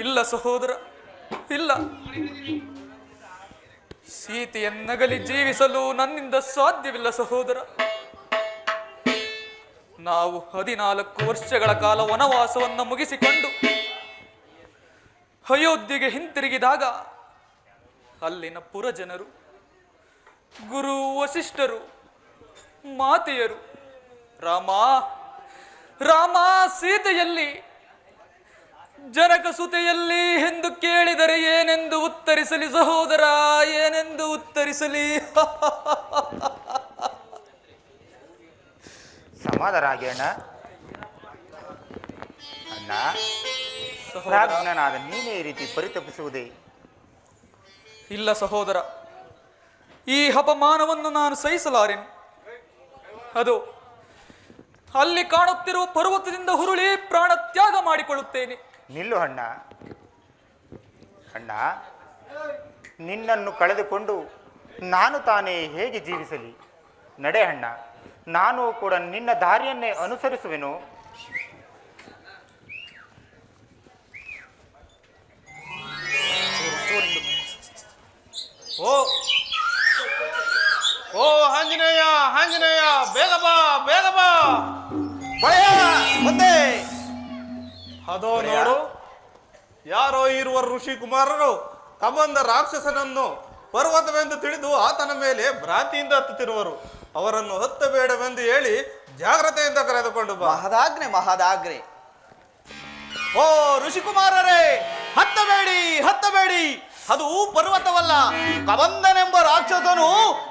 ಇಲ್ಲ ಸಹೋದರ, ಇಲ್ಲ. ಸೀತೆಯನ್ನಗಲಿ ಜೀವಿಸಲು ನನ್ನಿಂದ ಸಾಧ್ಯವಿಲ್ಲ ಸಹೋದರ. ನಾವು 14 ವರ್ಷಗಳ ಕಾಲ ವನವಾಸವನ್ನು ಮುಗಿಸಿಕೊಂಡು ಅಯೋಧ್ಯೆಗೆ ಹಿಂತಿರುಗಿದಾಗ ಅಲ್ಲಿನ ಪುರಜನರು, ಗುರು ವಸಿಷ್ಠರು, ಮಾತೆಯರು ರಾಮ ರಾಮ ಸೀತೆಯಲ್ಲಿ, ಜನಕ ಸುತೆಯಲ್ಲಿ ಎಂದು ಕೇಳಿದರೆ ಏನೆಂದು ಉತ್ತರಿಸಲಿ ಸಹೋದರ, ಏನೆಂದು ಉತ್ತರಿಸಲಿ? ಸಮಾಧರಾಗಿ ಅಣ್ಣ. ಅಣ್ಣ, ಪ್ರಾಜ್ಞನಾದ ನೀನೇ ಈ ರೀತಿ ಪರಿತಪಿಸುವುದೇ? ಇಲ್ಲ ಸಹೋದರ, ಈ ಅಪಮಾನವನ್ನು ನಾನು ಸಹಿಸಲಾರೆನು. ಅದು ಅಲ್ಲಿ ಕಾಣುತ್ತಿರುವ ಪರ್ವತದಿಂದ ಹುರುಳಿ ಪ್ರಾಣ ತ್ಯಾಗ ಮಾಡಿಕೊಳ್ಳುತ್ತೇನೆ. ನಿಲ್ಲು ಅಣ್ಣ. ಅಣ್ಣ, ನಿನ್ನನ್ನು ಕಳೆದುಕೊಂಡು ನಾನು ತಾನೇ ಹೇಗೆ ಜೀವಿಸಲಿ? ನಡೆ ಅಣ್ಣ, ನಾನು ಕೂಡ ನಿನ್ನ ದಾರಿಯನ್ನೇ ಅನುಸರಿಸುವೆನು. ಓ ಓ ಆಂಜನೇಯ, ಆಂಜನೇಯ, ಬೇಗ ಬಾ, ಬೇಗ ಬಾ. ಬಂದೆ. ಅದೋ ನೋಡು, ಯಾರೋ ಇರುವ ಋಷಿ ಕುಮಾರರು ಕಬಂದ ರಾಕ್ಷಸನನ್ನು ಪರ್ವತವೆಂದು ತಿಳಿದು ಆತನ ಮೇಲೆ ಭ್ರಾಂತಿಯಿಂದ ಹತ್ತುತ್ತಿರುವರು. ಅವರನ್ನು ಹತ್ತಬೇಡವೆಂದು ಹೇಳಿ ಜಾಗ್ರತೆಯಿಂದ ಕರೆದುಕೊಂಡು ಬಾ. ಮಹದಾಗ್ನೆ, ಮಹದಾಗ್ನೆ. ಓ ಋಷಿಕುಮಾರರೇ, ಹತ್ತಬೇಡಿ, ಹತ್ತಬೇಡಿ. ಅದು ಪರ್ವತವಲ್ಲ, ಕಬಂದನೆಂಬ ರಾಕ್ಷಸನು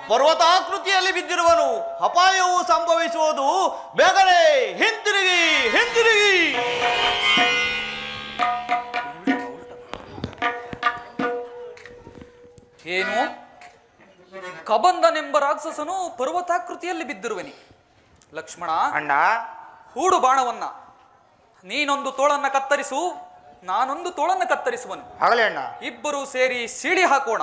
ಪರ್ವತಾಕೃತಿಯಲ್ಲಿ ಬಿದ್ದಿರುವನು. ಅಪಾಯವು ಸಂಭವಿಸುವುದು. ಬೇಗನೆ ಹಿಂತಿರುಗಿ, ಹಿಂತಿರುಗಿ. ಏನು? ಕಬಂದನೆಂಬ ರಾಕ್ಷಸನು ಪರ್ವತಾಕೃತಿಯಲ್ಲಿ ಬಿದ್ದಿರುವೆನಿ. ಲಕ್ಷ್ಮಣ, ಅಣ್ಣ, ಹೂಡು ಬಾಣವನ್ನ. ನೀನೊಂದು ತೋಳನ್ನ ಕತ್ತರಿಸು, ನಾನೊಂದು ತೋಳನ್ನ ಕತ್ತರಿಸುವನು. ಆಗಲೇ ಅಣ್ಣ. ಇಬ್ಬರು ಸೇರಿ ಸಿಡಿ ಹಾಕೋಣ.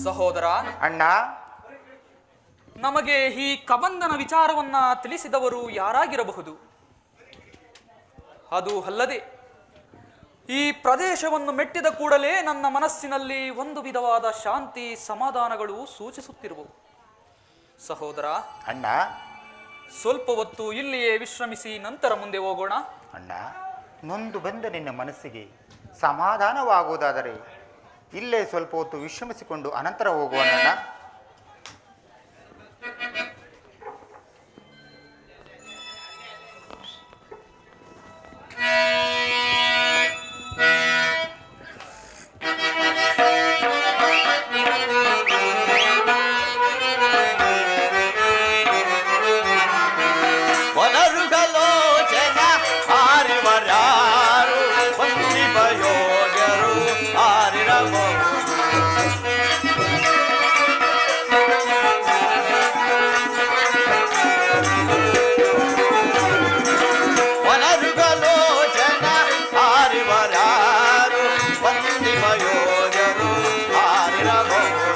ಸಹೋದರ, ಅಣ್ಣ, ನಮಗೆ ಈ ಕಬಂದನ ವಿಚಾರವನ್ನ ತಿಳಿಸಿದವರು ಯಾರಾಗಿರಬಹುದು? ಅದು ಅಲ್ಲದೆ ಈ ಪ್ರದೇಶವನ್ನು ಮೆಟ್ಟಿದ ಕೂಡಲೇ ನನ್ನ ಮನಸ್ಸಿನಲ್ಲಿ ಒಂದು ವಿಧವಾದ ಶಾಂತಿ ಸಮಾಧಾನಗಳು ಸೂಚಿಸುತ್ತಿರುವವು. ಸಹೋದರ, ಅಣ್ಣ, ಸ್ವಲ್ಪ ಹೊತ್ತು ಇಲ್ಲಿಯೇ ವಿಶ್ರಮಿಸಿ ನಂತರ ಮುಂದೆ ಹೋಗೋಣ. ಅಣ್ಣ, ನೊಂದು ಬಂದ ನಿನ್ನ ಮನಸ್ಸಿಗೆ ಸಮಾಧಾನವಾಗುವುದಾದರೆ ಇಲ್ಲೇ ಸ್ವಲ್ಪ ಹೊತ್ತು ವಿಶ್ರಮಿಸಿಕೊಂಡು ಅನಂತರ ಹೋಗೋಣ ಅಣ್ಣ. ಯೋಜರು ಆರಿರಬಹುದು.